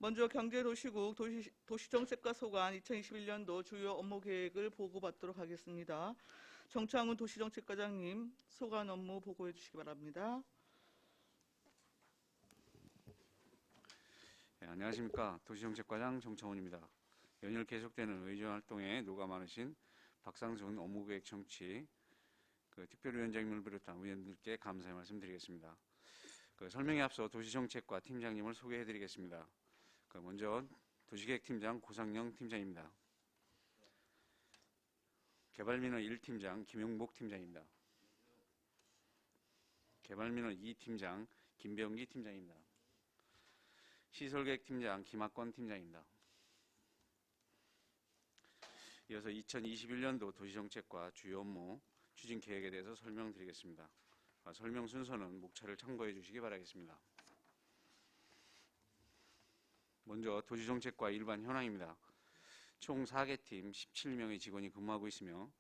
먼저 경제도시국 도시정책과 소관 2021년도 주요 업무 계획을 보고받도록 하겠습니다. 정창훈 도시정책과장님, 소관 업무 보고해 주시기 바랍니다. 네, 안녕하십니까. 도시정책과장 정창훈입니다. 연일 계속되는 의정 활동에 노가 많으신 박상준 업무계획 정치 특별위원장님을 비롯한 의원들께 감사의 말씀드리겠습니다. 설명에 앞서 도시정책과 팀장님을 소개해드리겠습니다. 먼저 도시계획팀장 고상영 팀장입니다. 개발민원 1팀장 김용복 팀장입니다. 개발민원 2팀장 김병기 팀장입니다. 시설계획팀장 김학권 팀장입니다. 이어서 2021년도 도시정책과 주요 업무 추진 계획에 대해서 설명드리겠습니다. 설명 순서는 목차를 참고해 주시기 바라겠습니다. 먼저 도시정책과 일반 현황입니다. 총 4개 팀 17명의 직원이 근무하고 있으며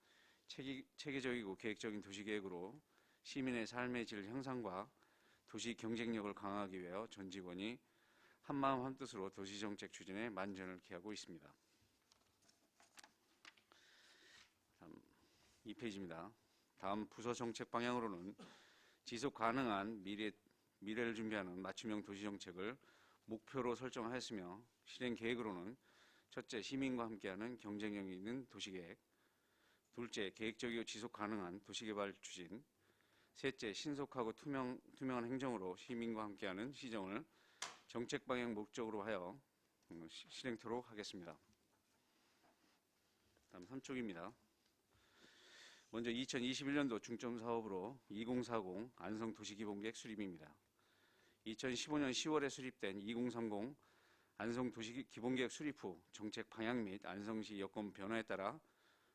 체계적이고 계획적인 도시계획으로 시민의 삶의 질 향상과 도시 경쟁력을 강화하기 위하여 전 직원이 한마음 한뜻으로 도시정책 추진에 만전을 기하고 있습니다. 다음 2페이지입니다. 다음 부서 정책 방향으로는 지속 가능한 미래를 준비하는 맞춤형 도시정책을 목표로 설정하였으며 실행 계획으로는 첫째, 시민과 함께하는 경쟁력 있는 도시계획, 둘째, 계획적이고 지속 가능한 도시개발 추진, 셋째, 신속하고 투명한 행정으로 시민과 함께하는 시정을 정책 방향 목적으로 하여 실행토록 하겠습니다. 다음 3쪽입니다. 먼저 2021년도 중점 사업으로 2040 안성 도시기본계획 수립입니다. 2015년 10월에 수립된 2030 안성 도시기본계획 수립 후 정책 방향 및 안성시 여건 변화에 따라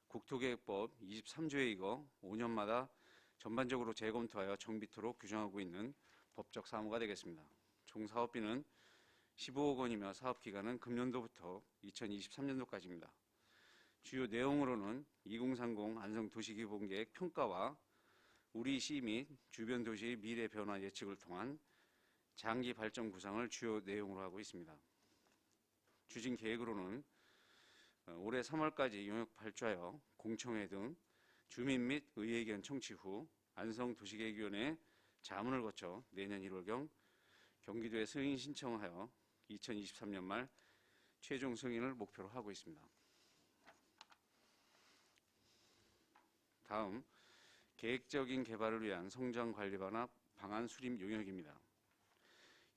국토계획법 23조에 익어 5년마다 전반적으로 재검토하여 정비토록 규정하고 있는 법적 사무가 되겠습니다. 총 사업비는 15억 원이며 사업기간은 금년도부터 2023년도까지입니다. 주요 내용으로는 2030 안성 도시기본계획 평가와 우리 시 및 주변 도시의 미래 변화 예측을 통한 장기 발전 구상을 주요 내용으로 하고 있습니다. 추진 계획으로는 올해 3월까지 용역 발주하여 공청회 등 주민 및 의회의견 청취 후 안성 도시계획위원회 자문을 거쳐 내년 1월경 경기도에 승인 신청하여 2023년 말 최종 승인을 목표로 하고 있습니다. 다음 계획적인 개발을 위한 성장관리 방안 수립 용역입니다.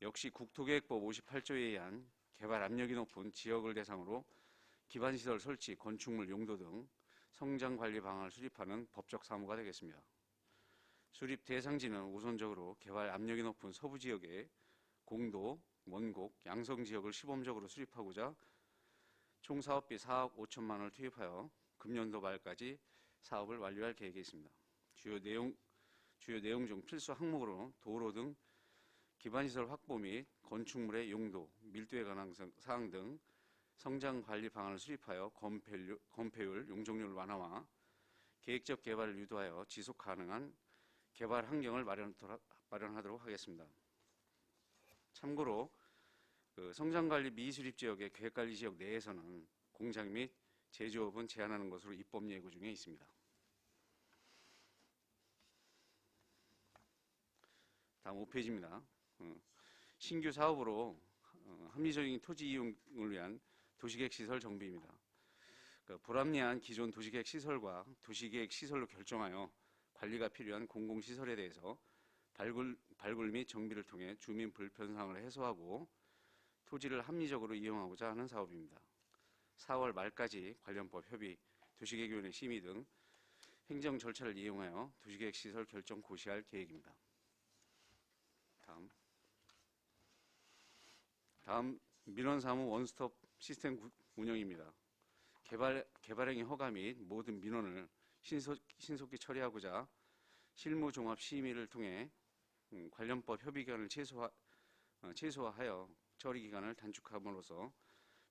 역시 국토계획법 58조에 의한 개발 압력이 높은 지역을 대상으로 기반시설 설치, 건축물 용도 등 성장관리 방안을 수립하는 법적 사무가 되겠습니다. 수립 대상지는 우선적으로 개발 압력이 높은 서부지역의 공도, 원곡, 양성지역을 시범적으로 수립하고자 총 사업비 4억 5천만 원을 투입하여 금년도 말까지 사업을 완료할 계획에 있습니다. 주요 내용 중 필수 항목으로 도로 등 기반시설 확보 및 건축물의 용도, 밀도에 관한 사항 등 성장관리 방안을 수립하여 건폐율, 용적률 완화와 계획적 개발을 유도하여 지속 가능한 개발 환경을 마련하도록 하겠습니다. 참고로 성장관리 미수립지역의 계획관리지역 내에서는 공장 및 제조업은 제한하는 것으로 입법 예고 중에 있습니다. 다음 5페이지입니다. 신규 사업으로 합리적인 토지 이용을 위한 도시계획 시설 정비입니다. 불합리한 기존 도시계획 시설과 도시계획 시설로 결정하여 관리가 필요한 공공시설에 대해서 발굴 및 정비를 통해 주민 불편사항을 해소하고 토지를 합리적으로 이용하고자 하는 사업입니다. 4월 말까지 관련법 협의, 도시계획위원회 심의 등 행정 절차를 이용하여 도시계획 시설 결정 고시할 계획입니다. 다음 민원사무 원스톱 시스템 운영입니다. 개발행위 허가 및 모든 민원을 신속히 처리하고자 실무종합 심의를 통해 관련법 협의기간을 최소화하여 처리기간을 단축함으로써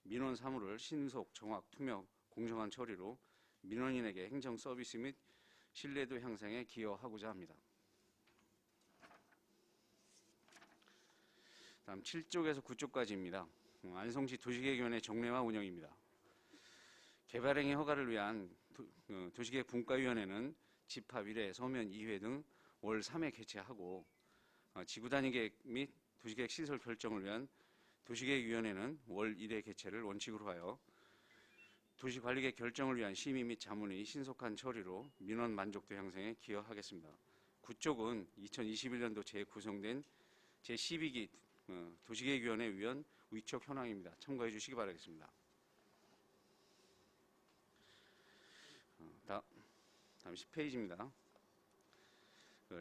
민원 사무를 신속, 정확, 투명, 공정한 처리로 민원인에게 행정 서비스 및 신뢰도 향상에 기여하고자 합니다. 다음 7쪽에서 9쪽까지입니다. 안성시 도시계획위원회 정례화 운영입니다. 개발행위 허가를 위한 도시계획 분과위원회는 집합 1회, 서면 2회 등 월 3회 개최하고 지구단위계획 및 도시계획 시설 결정을 위한 도시계획위원회는 월 1회 개최를 원칙으로 하여 도시관리계획 결정을 위한 심의 및 자문의 신속한 처리로 민원 만족도 향상에 기여하겠습니다. 구쪽은 2021년도 재구성된 제12기 도시계획위원회 위원 위촉 현황입니다. 참고해 주시기 바라겠습니다. 다음 10페이지입니다.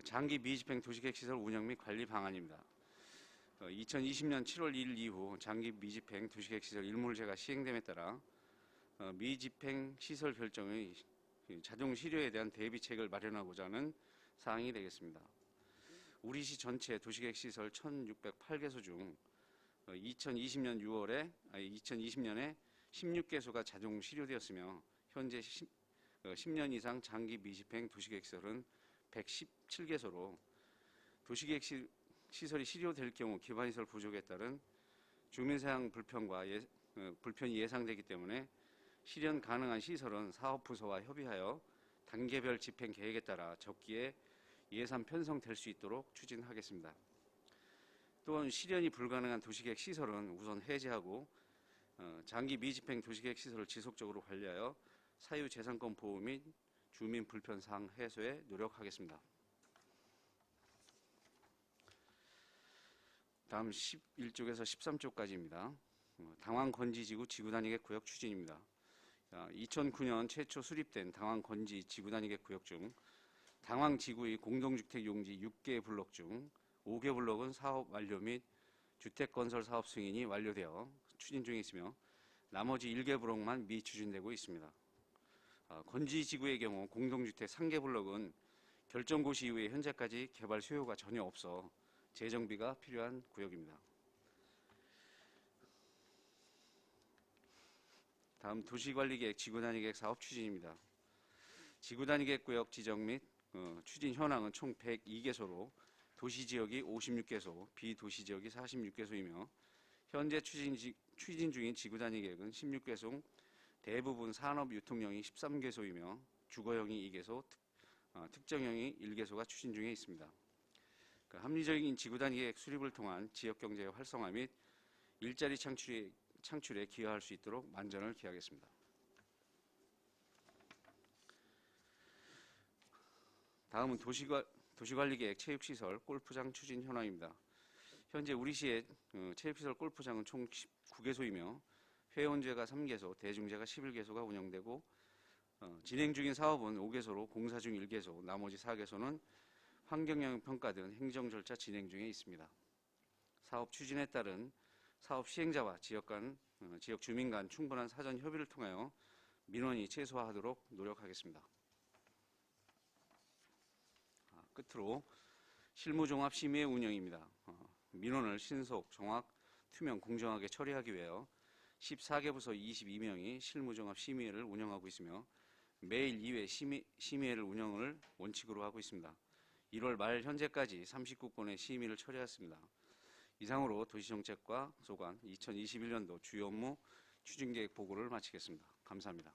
장기 미집행 도시계획시설 운영 및 관리 방안입니다. 2020년 7월 1일 이후 장기 미집행 도시계획시설 일몰제가 시행됨에 따라 미집행 시설 결정의 자동 실효에 대한 대비책을 마련하고자 하는 사항이 되겠습니다. 우리시 전체 도시계획시설 1,608개소 중 2020년에 16개소가 자동 실효되었으며 현재 10년 이상 장기 미집행 도시계획시설은 117개소로 도시계획시설이 실효될 경우 기반시설 부족에 따른 주민사양 불편이 예상되기 때문에 실현 가능한 시설은 사업부서와 협의하여 단계별 집행 계획에 따라 적기에 예산 편성될 수 있도록 추진하겠습니다. 또한 실현이 불가능한 도시계획 시설은 우선 해제하고 장기 미집행 도시계획 시설을 지속적으로 관리하여 사유재산권 보호 및 주민 불편 사항 해소에 노력하겠습니다. 다음 11쪽에서 13쪽까지입니다. 당황건지지구 지구단위계획 구역 추진입니다. 2009년 최초 수립된 당황건지 지구단위계획 구역 중 당황지구의 공동주택 용지 6개 블록 중 5개 블록은 사업 완료 및 주택건설 사업 승인이 완료되어 추진 중에 있으며 나머지 1개 블록만 미추진되고 있습니다. 건지지구의 경우 공동주택 3개 블록은 결정고시 이후에 현재까지 개발 수요가 전혀 없어 재정비가 필요한 구역입니다. 다음 도시관리계획 지구단위계획 사업 추진입니다. 지구단위계획 구역 지정 및 추진 현황은 총 102개소로 도시지역이 56개소, 비도시지역이 46개소이며 현재 추진 중인 지구단위계획은 16개소, 대부분 산업유통형이 13개소이며 주거형이 2개소, 특정형이 1개소가 추진 중에 있습니다. 합리적인 지구단위계획 수립을 통한 지역경제 활성화 및 일자리 창출에 기여할 수 있도록 만전을 기하겠습니다. 다음은 도시관리계획 체육시설 골프장 추진 현황입니다. 현재 우리시의 체육시설 골프장은 총 19개소이며 회원제가 3개소, 대중제가 11개소가 운영되고 진행 중인 사업은 5개소로 공사 중 1개소, 나머지 4개소는 환경영향평가 등 행정 절차 진행 중에 있습니다. 사업 추진에 따른 사업 시행자와 지역 주민 간 충분한 사전 협의를 통하여 민원이 최소화하도록 노력하겠습니다. 끝으로 실무종합심의회 운영입니다. 민원을 신속, 정확, 투명, 공정하게 처리하기 위하여 14개 부서 22명이 실무종합심의회를 운영하고 있으며 매일 2회 심의회를 운영을 원칙으로 하고 있습니다. 1월 말 현재까지 39건의 심의를 처리했습니다. 이상으로 도시정책과 소관 2021년도 주요 업무 추진계획 보고를 마치겠습니다. 감사합니다.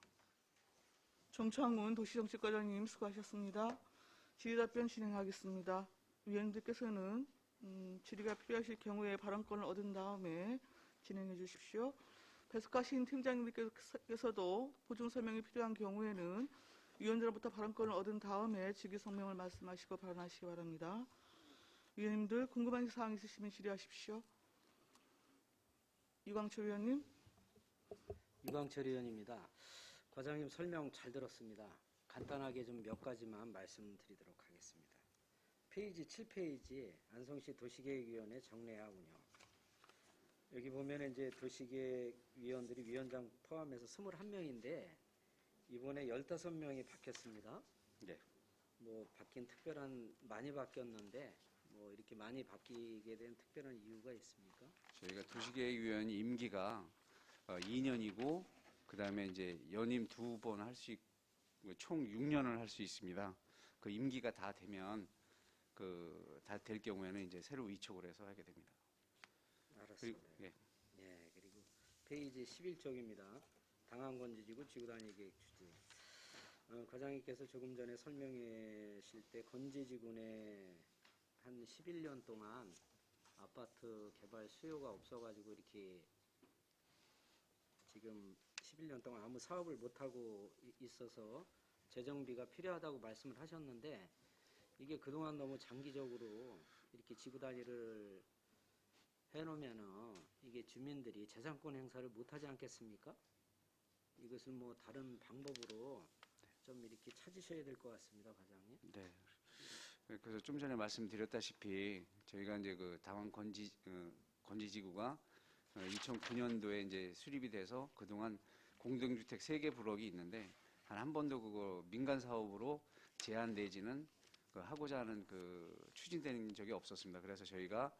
정창훈 도시정책과장님 수고하셨습니다. 질의답변 진행하겠습니다. 위원님들께서는 질의가 필요하실 경우에 발언권을 얻은 다음에 진행해 주십시오. 배석하신 팀장님들께서도 보충 설명이 필요한 경우에는 위원들로부터 발언권을 얻은 다음에 직위 성명을 말씀하시고 발언하시기 바랍니다. 위원님들 궁금한 사항 있으시면 질의하십시오. 유광철 위원님. 유광철 의원입니다. 과장님 설명 잘 들었습니다. 간단하게 좀 몇 가지만 말씀드리도록 하겠습니다. 페이지 7페이지 안성시 도시계획위원회 정례화 운영. 여기 보면 이제 도시계획위원들이 위원장 포함해서 21명인데 이번에 15명이 바뀌었습니다. 네. 뭐 바뀐 특별한 많이 바뀌었는데 뭐 이렇게 많이 바뀌게 된 특별한 이유가 있습니까? 저희가 도시계획위원 임기가 2년이고 그다음에 이제 연임 2번 할 수 있고 총 6년을 할 수 있습니다. 그 임기가 다 되면 다 될 경우에는 이제 새로 위촉을 해서 하게 됩니다. 알았습니다. 예. 예, 그리고 페이지 11쪽입니다. 당항건지지구 지구단위 계획 추진. 과장님께서 조금 전에 설명하실 때 건지지구 내 한 11년 동안 아파트 개발 수요가 없어가지고 이렇게 지금 11년 동안 아무 사업을 못하고 있어서 재정비가 필요하다고 말씀을 하셨는데, 이게 그동안 너무 장기적으로 이렇게 지구 단위를 해놓으면은 이게 주민들이 재산권 행사를 못하지 않겠습니까? 이것을 뭐 다른 방법으로 좀 이렇게 찾으셔야 될 것 같습니다, 과장님. 네. 그래서 좀 전에 말씀드렸다시피 저희가 이제 그 당원 건지지구가 2009년도에 이제 수립이 돼서 그동안 공동주택 3개 부록이 있는데 한 번도 그거 민간 사업으로 제한 내지는 하고자 하는 추진되는 적이 없었습니다. 그래서 저희가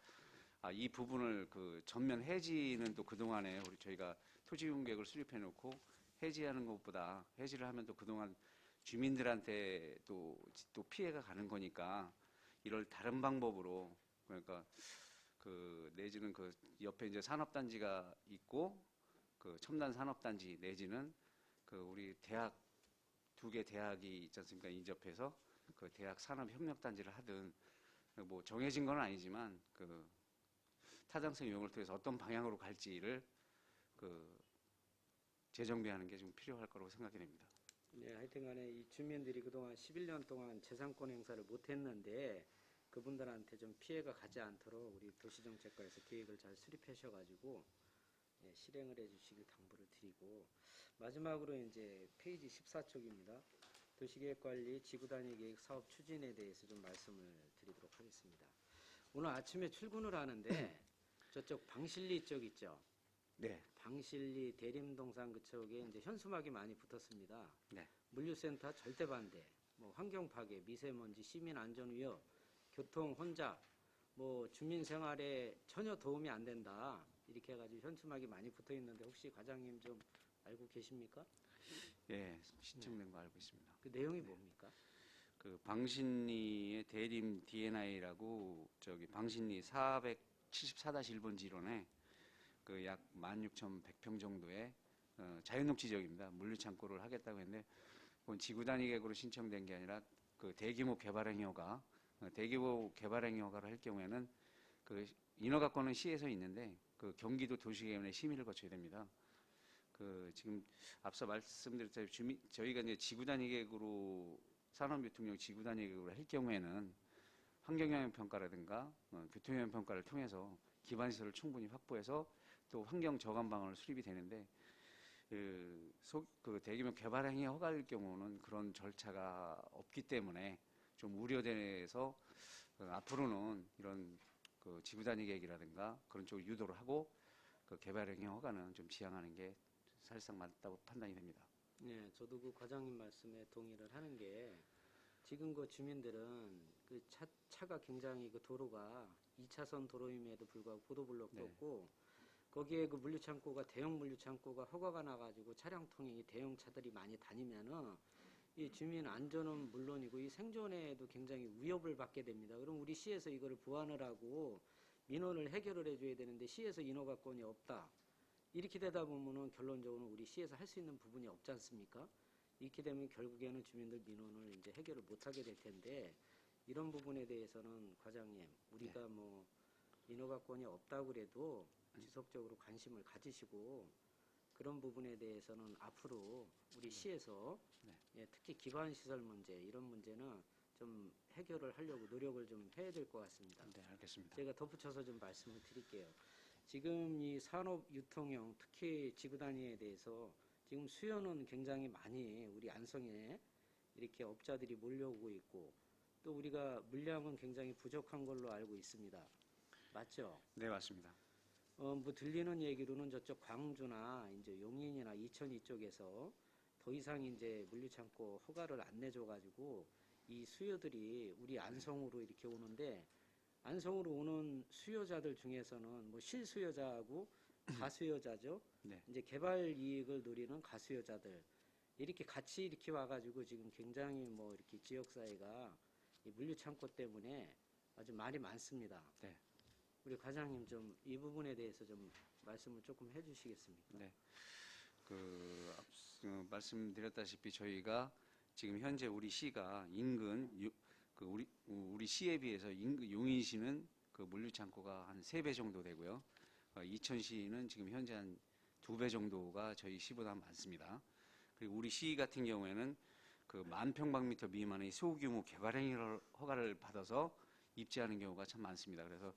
이 부분을 전면 해지는 또 그동안에 저희가 토지용 계획을 수립해 놓고 해지하는 것보다 해지를 하면 또 그동안 주민들한테 또 피해가 가는 거니까 이걸 다른 방법으로, 그러니까 내지는 옆에 이제 산업단지가 있고 첨단 산업단지 내지는 우리 대학 2개 대학이 있지 않습니까? 인접해서 대학 산업협력단지를 하든 뭐 정해진 건 아니지만 타당성 이용을 통해서 어떤 방향으로 갈지를 재정비하는 게 좀 필요할 거라고 생각이 됩니다. 네, 하여튼간에 이 주민들이 그동안 11년 동안 재산권 행사를 못했는데 그분들한테 좀 피해가 가지 않도록 우리 도시정책과에서 계획을 잘 수립하셔가지고 실행을 해주시길 당부를 드리고, 마지막으로 이제 페이지 14쪽입니다. 도시계획관리 지구단위 계획 사업 추진에 대해서 좀 말씀을 드리도록 하겠습니다. 오늘 아침에 출근을 하는데 저쪽 방실리 쪽 있죠? 네. 방실리 대림동산 그쪽에 이제 현수막이 많이 붙었습니다. 네. 물류센터 절대 반대, 뭐 환경 파괴, 미세먼지, 시민 안전 위협, 교통 혼잡, 뭐 주민 생활에 전혀 도움이 안 된다, 이렇게 해가지고 현수막이 많이 붙어 있는데 혹시 과장님 좀 알고 계십니까? 예, 신청된 거 알고 있습니다. 그 내용이 뭡니까? 방신리의 대림 D&I라고 방신리 474-1번 지론에 약 16,100평 정도의 자연녹지 지역입니다. 물류창고를 하겠다고 했는데 그건 지구 단위 계획으로 신청된 게 아니라 대규모 개발행위 허가, 대규모 개발행위 허가를 할 경우에는 인허가권은 시에서 있는데 경기도 도시계획원의 심의를 거쳐야 됩니다. 지금 앞서 말씀드렸다시피 저희가 이제 지구 단위 계획으로 산업유통용 지구 단위 계획으로 할 경우에는 환경영향 평가라든가 교통영향 평가를 통해서 기반시설을 충분히 확보해서 또 환경 저감 방안을 수립이 되는데 대규모 개발행위 허가일 경우는 그런 절차가 없기 때문에 좀 우려돼서 앞으로는 이런 지구 단위 계획이라든가 그런 쪽을 유도를 하고 개발행위 허가는 좀 지양하는 게 사실상 맞다고 판단이 됩니다. 네, 저도 그 과장님 말씀에 동의를 하는 게, 지금 그 주민들은 차가 굉장히 도로가 2차선 도로임에도 불구하고 보도블록도 네. 없고, 거기에 물류창고가 대형 물류창고가 허가가 나가지고 차량 통행이 대형 차들이 많이 다니면은 이 주민 안전은 물론이고 이 생존에도 굉장히 위협을 받게 됩니다. 그럼 우리 시에서 이거를 보완을 하고 민원을 해결을 해줘야 되는데 시에서 인허가권이 없다, 이렇게 되다 보면은 결론적으로 우리 시에서 할 수 있는 부분이 없지 않습니까? 이렇게 되면 결국에는 주민들 민원을 이제 해결을 못하게 될 텐데, 이런 부분에 대해서는 과장님, 우리가 뭐 인허가권이 없다고 그래도 지속적으로 관심을 가지시고 그런 부분에 대해서는 앞으로 우리 시에서 특히 기반시설 문제, 이런 문제는 좀 해결을 하려고 노력을 좀 해야 될 것 같습니다. 네, 알겠습니다. 제가 덧붙여서 좀 말씀을 드릴게요. 지금 이 산업유통형, 특히 지구 단위에 대해서 지금 수요는 굉장히 많이 우리 안성에 이렇게 업자들이 몰려오고 있고, 또 우리가 물량은 굉장히 부족한 걸로 알고 있습니다. 맞죠? 네, 맞습니다. 뭐 들리는 얘기로는 저쪽 광주나 이제 용인이나 이천 이쪽에서 더 이상 이제 물류창고 허가를 안 내줘가지고 이 수요들이 우리 안성으로 이렇게 오는데, 안성으로 오는 수요자들 중에서는 뭐 실수요자하고 가수요자죠. 네. 이제 개발 이익을 누리는 가수요자들, 이렇게 같이 이렇게 와가지고 지금 굉장히 뭐 이렇게 지역사회가 이 물류창고 때문에 아주 말이 많습니다. 네. 우리 과장님 좀 이 부분에 대해서 좀 말씀을 조금 해주시겠습니까? 네. 말씀드렸다시피 저희가 지금 현재 우리 시가 인근 우리 시에 비해서 인근 용인시는 그 물류창고가 한 3배 정도 되고요. 이천시는 지금 현재 한 2배 정도가 저희 시보다 많습니다. 그리고 우리 시 같은 경우에는 그 10,000평방미터 미만의 소규모 개발행위 허가를 받아서 입지하는 경우가 참 많습니다. 그래서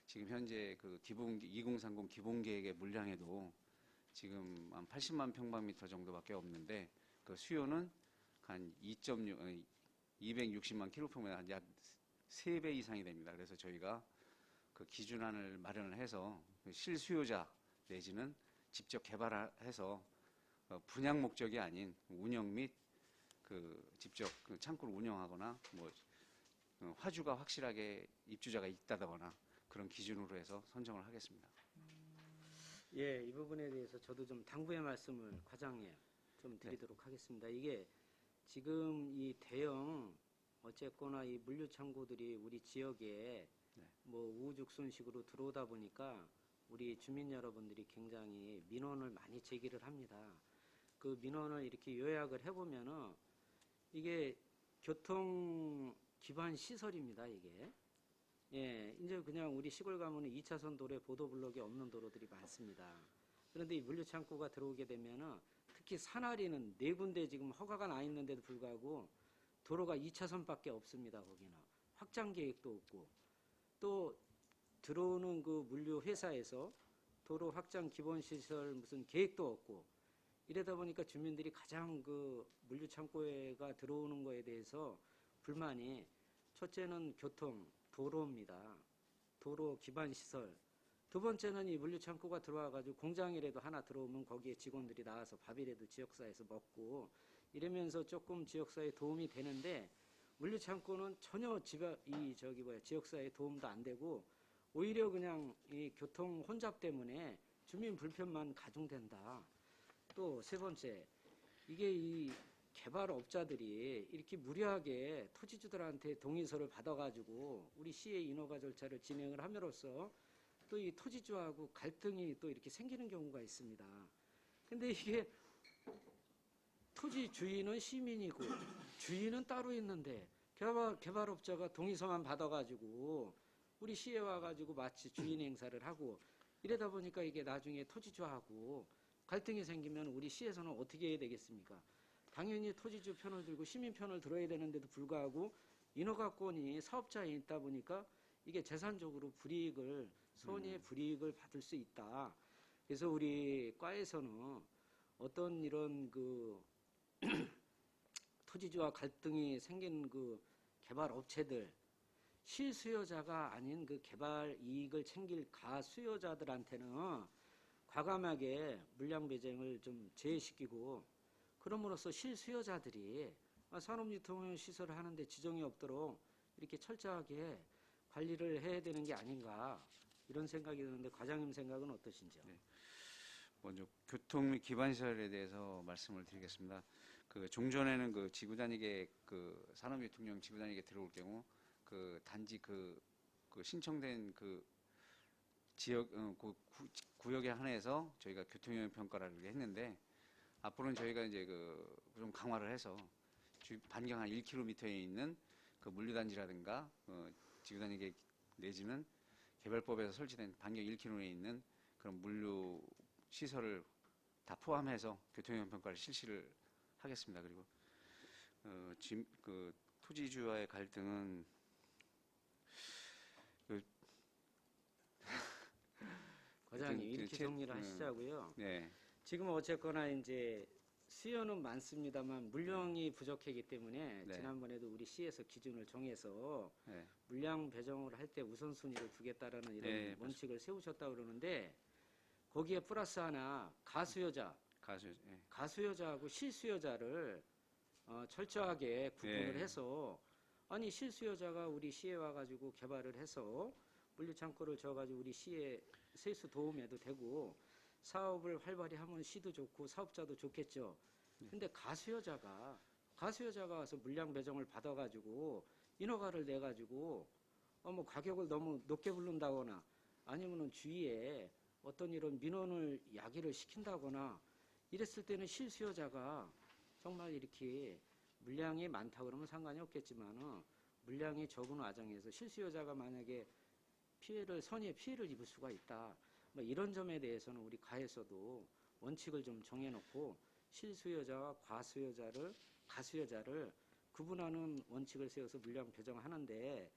지금 현재 그 2030 기본계획의 물량에도 지금 한 80만 평방미터 정도밖에 없는데 그 수요는 한 260만 킬로평면 약 3배 이상이 됩니다. 그래서 저희가 그 기준안을 마련을 해서 실수요자 내지는 직접 개발해서 분양 목적이 아닌 운영 및 그 직접 그 창고를 운영하거나 뭐 화주가 확실하게 입주자가 있다거나 그런 기준으로 해서 선정을 하겠습니다. 예, 이 부분에 대해서 저도 좀 당부의 말씀을 과장님 좀 드리도록 하겠습니다. 이게 지금 이 대형 어쨌거나 이 물류 창고들이 우리 지역에 뭐 우후죽순식으로 들어오다 보니까 우리 주민 여러분들이 굉장히 민원을 많이 제기를 합니다. 그 민원을 이렇게 요약을 해보면은 이게 교통 기반 시설입니다, 이게. 예, 이제 그냥 우리 시골 가면은 2차선 도로에 보도블록이 없는 도로들이 많습니다. 그런데 이 물류 창고가 들어오게 되면은 특히 산하리는 4군데 지금 허가가 나 있는데도 불구하고 도로가 2차선밖에 없습니다, 거기는. 확장 계획도 없고. 또 들어오는 그 물류 회사에서 도로 확장 기본 시설 무슨 계획도 없고 이러다 보니까 주민들이 가장 그 물류 창고가 들어오는 거에 대해서 불만이 첫째는 교통, 도로입니다. 도로 기반 시설. 두 번째는 이 물류 창고가 들어와 가지고 공장이라도 하나 들어오면 거기에 직원들이 나와서 밥이라도 지역사회에서 먹고 이러면서 조금 지역사회에 도움이 되는데 물류 창고는 전혀 지역사회에 도움도 안 되고 오히려 그냥 이 교통 혼잡 때문에 주민 불편만 가중된다. 또 세 번째, 이게 이 개발업자들이 이렇게 무리하게 토지주들한테 동의서를 받아가지고 우리 시의 인허가 절차를 진행을 함으로써 또 이 토지주하고 갈등이 또 이렇게 생기는 경우가 있습니다. 근데 이게 토지 주인은 시민이고 주인은 따로 있는데 개발업자가 동의서만 받아가지고 우리 시에 와가지고 마치 주인 행사를 하고 이러다 보니까 이게 나중에 토지주하고 갈등이 생기면 우리 시에서는 어떻게 해야 되겠습니까? 당연히 토지주 편을 들고 시민 편을 들어야 되는데도 불구하고 인허가권이 사업자에 있다 보니까 이게 재산적으로 손해의 불이익을 받을 수 있다. 그래서 우리 과에서는 어떤 이런 그 토지주와 갈등이 생긴 그 개발 업체들 실수요자가 아닌 그 개발 이익을 챙길 가수요자들한테는 과감하게 물량 배정을 좀 제외시키고 그럼으로써 실수요자들이 산업유통 시설을 하는데 지정이 없도록 이렇게 철저하게 관리를 해야 되는 게 아닌가 이런 생각이 드는데 과장님 생각은 어떠신지요? 네. 먼저 교통 및 기반 시설에 대해서 말씀을 드리겠습니다. 그 종전에는 그 지구 단위계 그 산업유통용 지구 단위계 들어올 경우 그 단지 그 신청된 그 지역 구역에 한해서 저희가 교통영향 평가를 했는데 앞으로는 저희가 이제 좀 강화를 해서 반경 한 1km에 있는 그 물류단지라든가 지구 단위계 내지는 개발법에서 설치된 반경 1km에 있는 그런 물류 시설을 다 포함해서 교통영향 평가를 실시를 하겠습니다. 그리고 그 토지주와의 갈등은 과장님 이렇게 정리를 하시자고요. 네. 지금 어쨌거나 이제 수요는 많습니다만 물량이 부족하기 때문에 네. 지난번에도 우리 시에서 기준을 정해서 네. 물량 배정을 할 때 우선순위를 두겠다라는 이런 네, 원칙을 세우셨다고 그러는데 거기에 플러스 하나 가수요자하고 실수요자를 철저하게 구분을 네. 해서 아니 실수요자가 우리 시에 와가지고 개발을 해서 물류창고를 줘가지고 우리 시에 세수 도움에도 되고 사업을 활발히 하면 시도 좋고 사업자도 좋겠죠. 근데 가수요자가 와서 물량 배정을 받아가지고 인허가를 내가지고 뭐 가격을 너무 높게 부른다거나 아니면은 주위에 어떤 이런 민원을 야기를 시킨다거나 이랬을 때는 실수요자가 정말 이렇게 물량이 많다 그러면 상관이 없겠지만은 물량이 적은 과정에서 실수요자가 만약에 선의의 피해를 입을 수가 있다. 뭐 이런 점에 대해서는 우리 가에서도 원칙을 좀 정해놓고 실수요자와 가수요자를 구분하는 원칙을 세워서 물량 배정하는데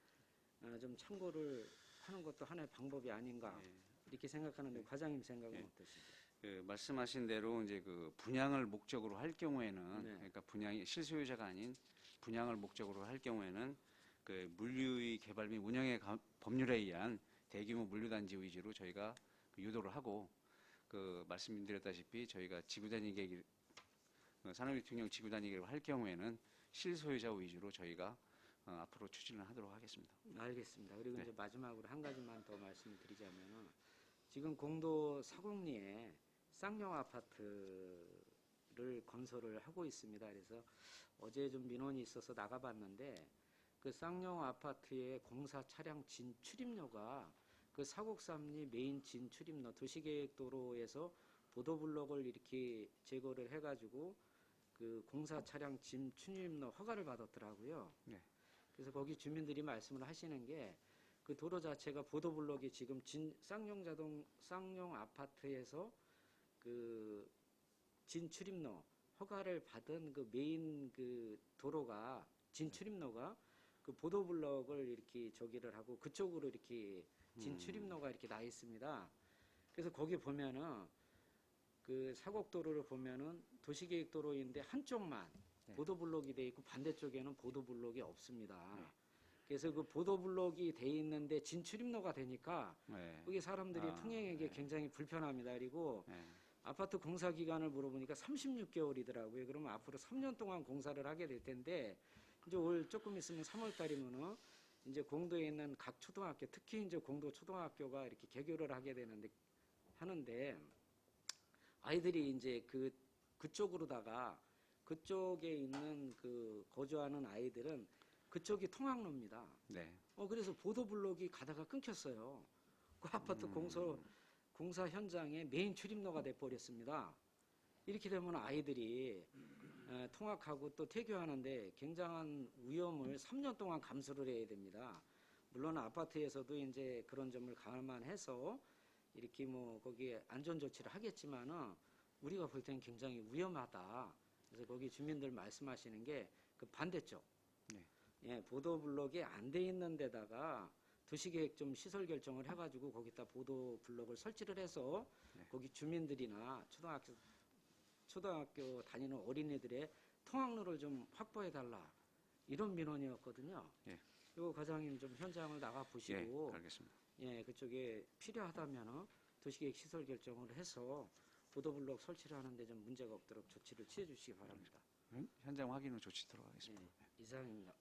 좀 참고를 하는 것도 하나의 방법이 아닌가 네. 이렇게 생각하는데 과장님 생각은 네. 어떠신가요? 그 말씀하신 대로 이제 그 분양을 목적으로 할 경우에는 네. 그러니까 분양이 실소유자가 아닌 분양을 목적으로 할 경우에는 그 물류의 개발 및 운영의 법률에 의한 대규모 물류단지 위주로 저희가 그 유도를 하고 그 말씀드렸다시피 저희가 지구단위 계획 산업유통령 지구단위 계획을 할 경우에는 실소유자 위주로 저희가 앞으로 추진을 하도록 하겠습니다. 알겠습니다. 그리고 네. 이제 마지막으로 한 가지만 더 말씀을 드리자면 지금 공도 사곡리에 쌍용 아파트를 건설을 하고 있습니다. 그래서 어제 좀 민원이 있어서 나가봤는데 그 쌍용 아파트의 공사 차량 진출입로가 그 사곡삼리 메인 진출입로 도시계획도로에서 보도블록을 이렇게 제거를 해가지고 그 공사 차량 진출입로 허가를 받았더라고요. 네. 그래서 거기 주민들이 말씀을 하시는 게 그 도로 자체가 보도블록이 지금 쌍용 아파트에서 그 진출입로 허가를 받은 그 메인 그 도로가 진출입로가 그 보도블록을 이렇게 저기를 하고 그쪽으로 이렇게 진출입로가 이렇게 나 있습니다. 그래서 거기 보면은 그 사곡도로를 보면은 도시계획도로인데 한쪽만 네. 보도블록이 돼 있고 반대쪽에는 보도블록이 없습니다. 네. 그래서 그 보도블록이 돼 있는데 진출입로가 되니까 네. 그게 사람들이 통행에게 네. 굉장히 불편합니다. 그리고 네. 아파트 공사 기간을 물어보니까 36개월이더라고요. 그러면 앞으로 3년 동안 공사를 하게 될 텐데 이제 올 조금 있으면 3월 달이면은 이제 공도에 있는 각 초등학교, 특히 이제 공도 초등학교가 이렇게 개교를 하는데 아이들이 이제 그쪽으로다가 그쪽에 있는 그 거주하는 아이들은 그쪽이 통학로입니다. 네. 그래서 보도블록이 가다가 끊겼어요. 그 아파트 공사 현장에 메인 출입로가 돼버렸습니다. 이렇게 되면 아이들이 통학하고 또 퇴교하는데 굉장한 위험을 3년 동안 감수를 해야 됩니다. 물론 아파트에서도 이제 그런 점을 감안해서 이렇게 뭐 거기에 안전 조치를 하겠지만은 우리가 볼 때는 굉장히 위험하다. 그래서 거기 주민들 말씀하시는 게 그 반대쪽. 네. 예, 보도블록이 안 돼 있는 데다가 도시계획 좀 시설 결정을 해가지고 거기다 보도블록을 설치를 해서 네. 거기 주민들이나 초등학교 다니는 어린이들의 통학로를 좀 확보해달라. 이런 민원이었거든요. 예. 이거 과장님 좀 현장을 나가 예, 보시고 알겠습니다. 예, 그쪽에 필요하다면 도시계획 시설 결정을 해서 보도블록 설치를 하는데 좀 문제가 없도록 조치를 취해 주시기 바랍니다. 현장 확인 후 조치 들어가겠습니다. 예, 이상입니다.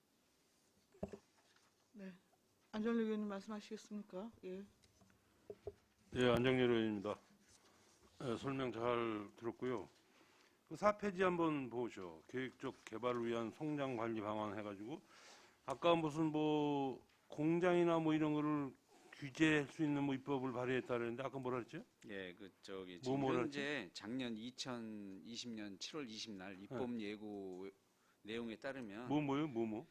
네. 안전일 의원님 말씀하시겠습니까? 예. 예, 안정일 의원입니다. 설명 잘 들었고요. 그 4페이지 한번 보죠. 계획적 개발을 위한 성장 관리 방안 해가지고 아까 무슨 뭐 공장이나 뭐 이런 거를 규제할 수 있는 뭐 입법을 발의했다는데 아까 뭐라 그랬죠? 예, 그 저기 뭐 지금 뭐라 현재 작년 2020년 7월 20날 입법 예고 내용에 따르면 뭐요?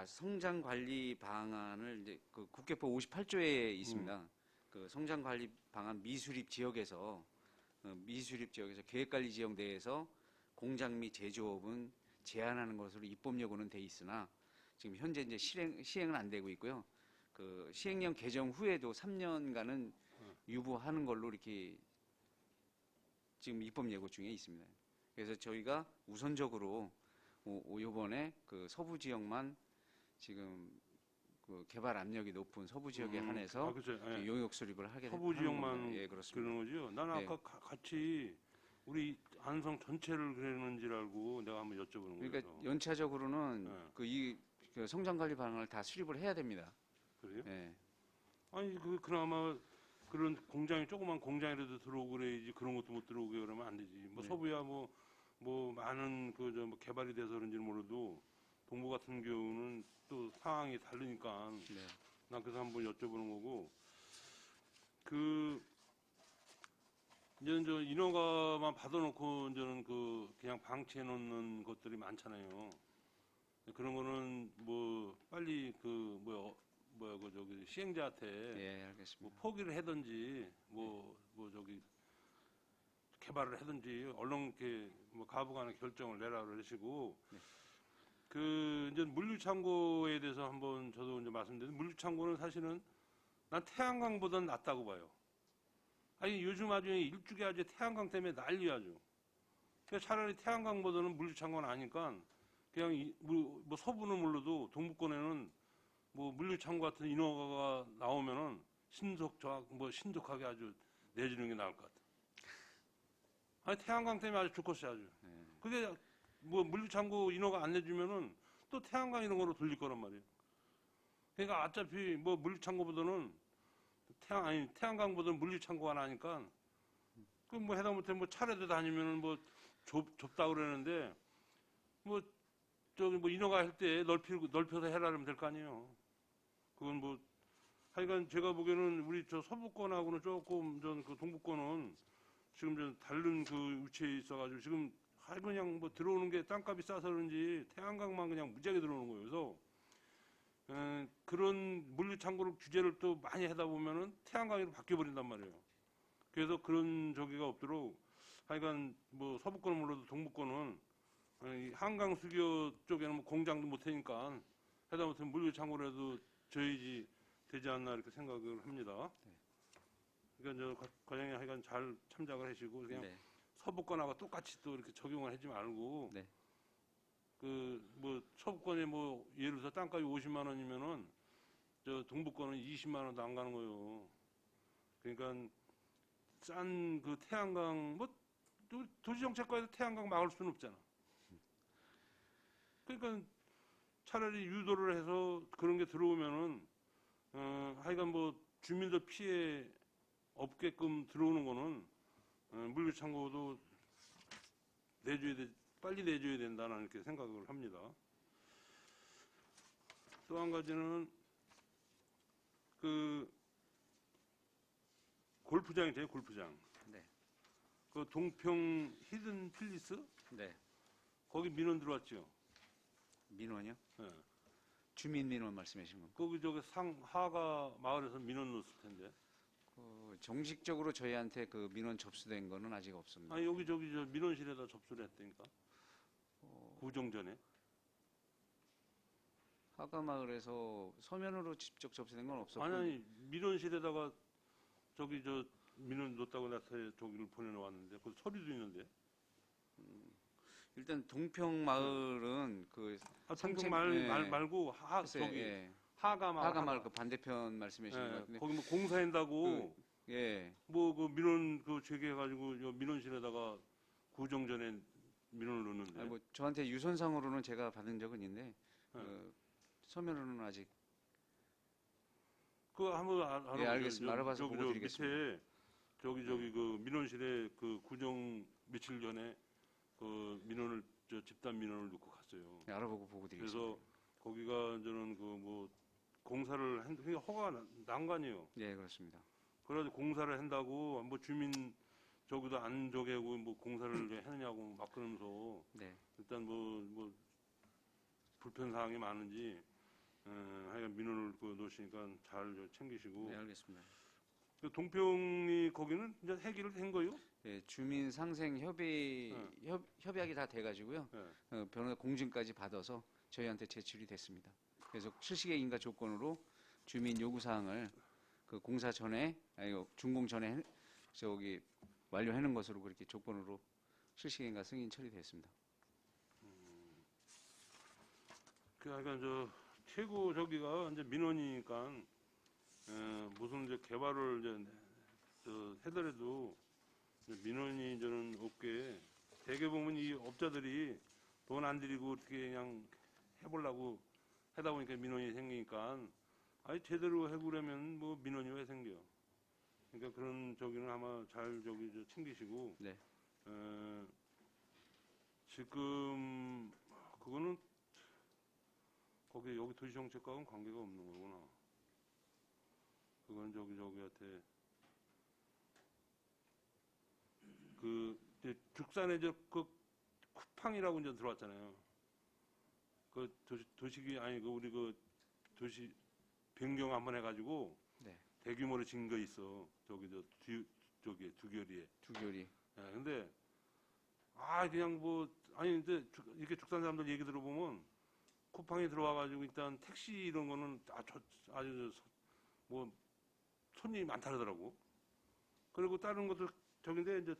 성장 관리 방안을 이제 그 국회법 58조에 있습니다. 그 성장 관리 방안 미수립 지역에서 계획 관리 지역 내에서 공장 및 제조업은 제한하는 것으로 입법 예고는 돼 있으나 지금 현재 이제 시행은 안 되고 있고요. 그 시행령 개정 후에도 3년간은 유보하는 걸로 이렇게 지금 입법 예고 중에 있습니다. 그래서 저희가 우선적으로 이번에 그 서부 지역만 지금 그 개발 압력이 높은 서부 지역에 한해서 그렇죠. 예. 용역 수립을 하게 서부 하는 지역만 겁니다. 예, 그렇습니다. 그러는 거죠. 나는 네. 아까 같이 우리 안성 전체를 그러는 줄 알고 내가 한번 여쭤보는 거예요. 그러니까 연차적으로는 네. 그 성장 관리 방안을 다 수립을 해야 됩니다. 그래요? 예. 아니 그나마 그런 공장이 조그만 공장이라도 들어오고 그래야지 그런 것도 못 들어오게 그러면 안 되지. 뭐 네. 서부야 뭐 많은 뭐 개발이 돼서 그런지는 몰라도 동부 같은 경우는 또 상황이 다르니까 네. 난 그래서 한번 여쭤보는 거고 그 이제는 저 인허가만 받아놓고 이제는 그 그냥 방치해 놓는 것들이 많잖아요. 그런 거는 뭐 빨리 그 뭐야 그 저기 시행자한테 예, 뭐 알겠습니다. 포기를 하든지 뭐 저기 개발을 하든지 얼른 이렇게 뭐 가부간의 결정을 내라 그러시고 네. 그 이제 물류창고에 대해서 한번 저도 이제 말씀드렸는데 물류창고는 사실은 난 태양광보다는 낫다고 봐요. 아니 요즘 아주 일주기 아주 태양광 때문에 난리야 아주. 그러니까 차라리 태양광보다는 물류창고는 아니까 그냥 뭐 서부는 몰라도 동부권에는 뭐 물류창고 같은 인허가가 나오면은 신속하게 아주 내주는 게 나을 것 같아. 아니 태양광 때문에 아주 죽겠어요 아주. 네. 그게 뭐 물류창고 인허가 안 내주면은 또 태양광 이런 거로 돌릴 거란 말이에요. 그러니까 어차피 뭐 물류창고보다는 태양광보다는 물류창고가 나니까 그 뭐 하다못해 뭐 차례도 다니면은 뭐 좁다 그러는데 뭐 저기 뭐 인허가 할 때 넓혀서 해라 그러면 될 거 아니에요. 그건 뭐 하여간 제가 보기에는 우리 저 서부권하고는 조금 전 그 동부권은 지금 좀 다른 그 위치에 있어가지고 지금 그냥 뭐 들어오는 게 땅값이 싸서 그런지 태양광만 그냥 무지하게 들어오는 거예요. 그래서 그런 물류창고를 규제를 또 많이 하다 보면은 태양광으로 바뀌어버린단 말이에요. 그래서 그런 저기가 없도록 하여간 뭐 서부권은 몰라도 동부권은 이 한강 수교 쪽에는 뭐 공장도 못 하니까 하다못해 물류창고라도 저희지 되지 않나 이렇게 생각을 합니다. 그러니까 저 과장이 하여간 잘 참작을 하시고 그냥 네. 서부권하고 똑같이 또 이렇게 적용을 하지 말고 네. 그 뭐 서부권에 뭐 예를 들어서 땅값이 50만 원이면은 저 동부권은 20만 원도 안 가는 거예요. 그러니까 싼 그 태양광 뭐 도시정책과에서 태양광 막을 수는 없잖아. 그러니까 차라리 유도를 해서 그런 게 들어오면은 하여간 뭐 주민들 피해 없게끔 들어오는 거는 물류창고도 빨리 내줘야 된다는 이렇게 생각을 합니다. 또 한 가지는 그 골프장이죠, 골프장. 네. 그 동평 히든 필리스 네. 거기 민원 들어왔죠. 민원이요? 예. 주민 민원 말씀하시는 겁니까? 거기 저기 하가 마을에서 민원 넣었을 텐데. 정식적으로 저희한테 그 민원 접수된 거는 아직 없습니다. 아니 여기 저기 저 민원실에다 접수를 했다니까. 구정 전에. 하가마을에서 서면으로 직접 접수된 건 없었고 아니 민원실에다가 저기 저 민원 넣었다고 나한테 저기를 보내놓았는데 그 서류도 있는데. 일단 동평마을은 그 동평 예. 말고 글쎄요, 저기 예. 하가마을. 하가마을 그 반대편 말씀하시는 것 예, 같은데 거기 뭐 공사한다고 예. 뭐 그 민원 그 제기해가지고 요 민원실에다가 구정 전에 민원을 넣는데. 아니, 뭐 저한테 유선상으로는 제가 받은 적은 있는데 예. 서면으로는 아직 그거 한번 알아보세요. 예, 알겠습니다. 알아봐서 저기 보고 저 드리겠습니다. 밑에 저기 그 민원실에 그 구정 며칠 전에 그 민원을 저 집단 민원을 넣고 갔어요. 예, 알아보고 보고 드리겠습니다. 그래서 거기가 저는 그 뭐 공사를 그게 허가가 난간이에요. 예, 그렇습니다. 그래가지고 공사를 한다고 뭐 주민 저기도 안 저기하고 뭐 공사를 왜 하느냐고 막 그러면서 네. 일단 뭐 불편 사항이 많은지 하여간 민원을 그 놓으시니까 잘 챙기시고. 네, 알겠습니다. 그 동평이 거기는 이제 해결을 된 거요? 예, 주민 상생 협약이 다 돼가지고요. 예. 변호사 공증까지 받아서 저희한테 제출이 됐습니다. 그래서 실시계 인가 조건으로 주민 요구 사항을 그 공사 전에 준공 전에 저기 완료하는 것으로 그렇게 조건으로 실시계 인가 승인 처리됐습니다. 그 약간 저 최고 저기가 이제 민원이니까 무슨 이제 개발을 이제 해더라도 민원이 저는 없게 대개 보면 이 업자들이 돈 안 들이고 어떻게 그냥 해보려고 하다 보니까 민원이 생기니까 아니 제대로 해보려면 뭐 민원이 왜 생겨? 그러니까 그런 저기는 아마 잘 저기 저 챙기시고. 네. 지금 그거는 거기 여기 도시정책과는 관계가 없는 거구나. 그건 저기한테 그 이제 죽산에 그 쿠팡이라고 이제 들어왔잖아요. 그 도시기 아니 그 우리 그 도시 변경 한번 해가지고 네. 대규모로 진 거 있어. 저기 저기 두교리에. 두교리. 예, 근데 그냥 뭐 아니 근데 이렇게 죽산 사람들 얘기 들어보면 쿠팡에 들어와가지고 일단 택시 이런 거는 아주 뭐 손님이 많다 그러더라고. 그리고 다른 것도 저긴데 이제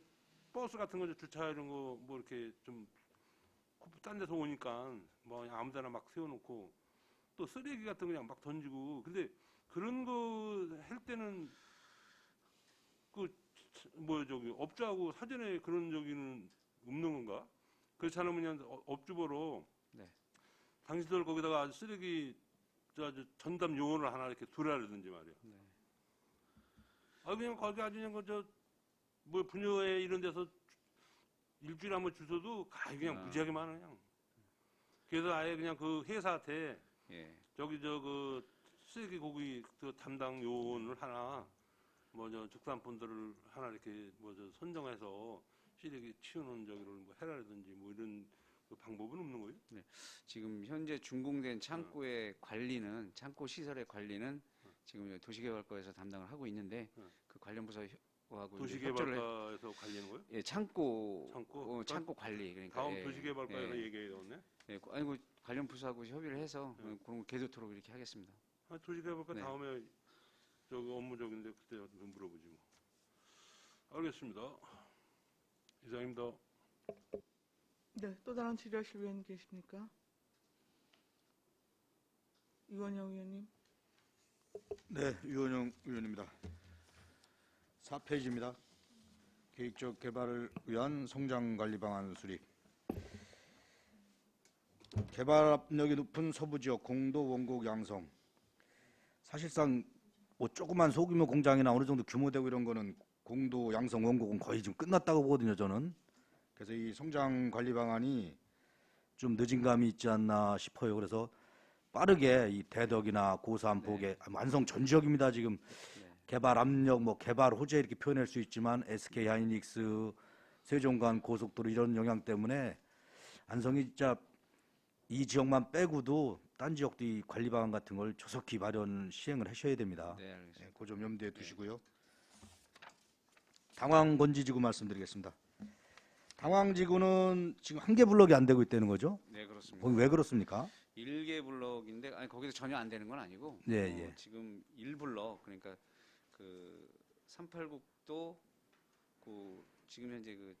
버스 같은 거 주차 이런 거 뭐 이렇게 좀 딴 데서 오니까 뭐 그냥 아무데나 막 세워놓고 또 쓰레기 같은 거 그냥 막 던지고. 근데 그런 거 할 때는 그 뭐 저기 업주하고 사전에 그런 저기는 없는 건가? 그렇지 않으면 그냥 업주보로 네. 당신들 거기다가 아주 쓰레기 아주 전담 요원을 하나 이렇게 두라든지 말이야. 네. 그냥 거기 아주 그냥 뭐 분녀회 이런 데서 일주일에 한번 주소도 그냥 무지하게 많아 그냥. 그래서 아예 그냥 그 회사한테 예. 저기 그 쓰레기 고기 그 담당 요원을 하나 뭐 저 죽산분들을 하나 이렇게 뭐 저 선정해서 쓰레기 치우는 저기를 뭐 해라든지 뭐 이런 그 방법은 없는 거예요? 지금 현재 준공된 창고의 관리는 창고 시설의 관리는 지금 도시개발과에서 담당을 하고 있는데 그 관련 부서하고 이제 협조를 도시개발과에서 관리하는 거예요? 예, 창고 창고? 창고 관리 그러니까 다음 예, 도시개발과에서 예, 얘기해야겠네. 예, 아니고 관련 부서하고 협의를 해서 그런 거 계도토록 이렇게 하겠습니다. 도시개발과 네. 다음에 저기 업무적인데 그때 좀 물어보지 뭐. 알겠습니다. 이상입니다. 네, 또 다른 질의하실 의원 계십니까? 이원영 의원님. 네, 유원영 의원입니다. 4페이지입니다. 계획적 개발을 위한 성장관리 방안 수립. 개발 압력이 높은 서부지역 공도 원곡 양성. 사실상 뭐 조그만 소규모 공장이나 어느 정도 규모되고 이런 거는 공도 양성 원곡은 거의 좀 끝났다고 보거든요, 저는. 그래서 이 성장관리 방안이 좀 늦은 감이 있지 않나 싶어요. 그래서 빠르게 이 대덕이나 고산, 보계 완성 전지역입니다. 지금 개발 압력, 뭐 개발 호재 이렇게 표현할 수 있지만 SK 하이닉스, 세종간 고속도로 이런 영향 때문에 안성이 진짜 이 지역만 빼고도 딴 지역도 이 관리 방안 같은 걸 조속히 마련 시행을 하셔야 됩니다. 네, 알겠습니다. 그 점 염두에 두시고요. 당황건지지구 말씀드리겠습니다. 당황지구는 지금 한 개 블럭이 안 되고 있다는 거죠? 네, 그렇습니다. 거기 왜 그렇습니까? 1개 블럭인데 아니 거기서 전혀 안 되는 건 아니고 예. 지금 1블럭 그러니까 그 389도 그 지금 현재 그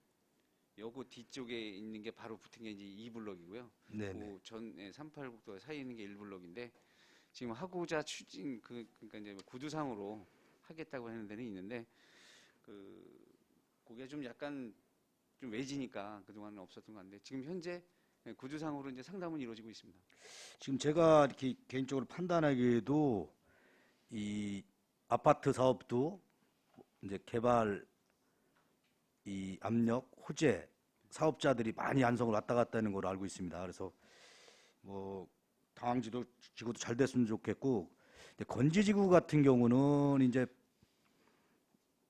여고 뒤쪽에 있는 게 바로 붙은 게 이제 2블럭이고요. 네네. 그 전 389도 사이에 있는 게 1블럭인데 지금 하고자 추진 그러니까 이제 구두상으로 하겠다고 하는 데는 있는데 그게 좀 약간 좀 외지니까 그동안은 없었던 건데 지금 현재 구두상으로 이제 상담은 이루어지고 있습니다. 지금 제가 이렇게 개인적으로 판단하기에도 이 아파트 사업도 이제 개발 이 압력, 호재 사업자들이 많이 안성을 왔다 갔다 하는 걸로 알고 있습니다. 그래서 뭐 당황지도 지구도 잘 됐으면 좋겠고, 근데 건지지구 같은 경우는 이제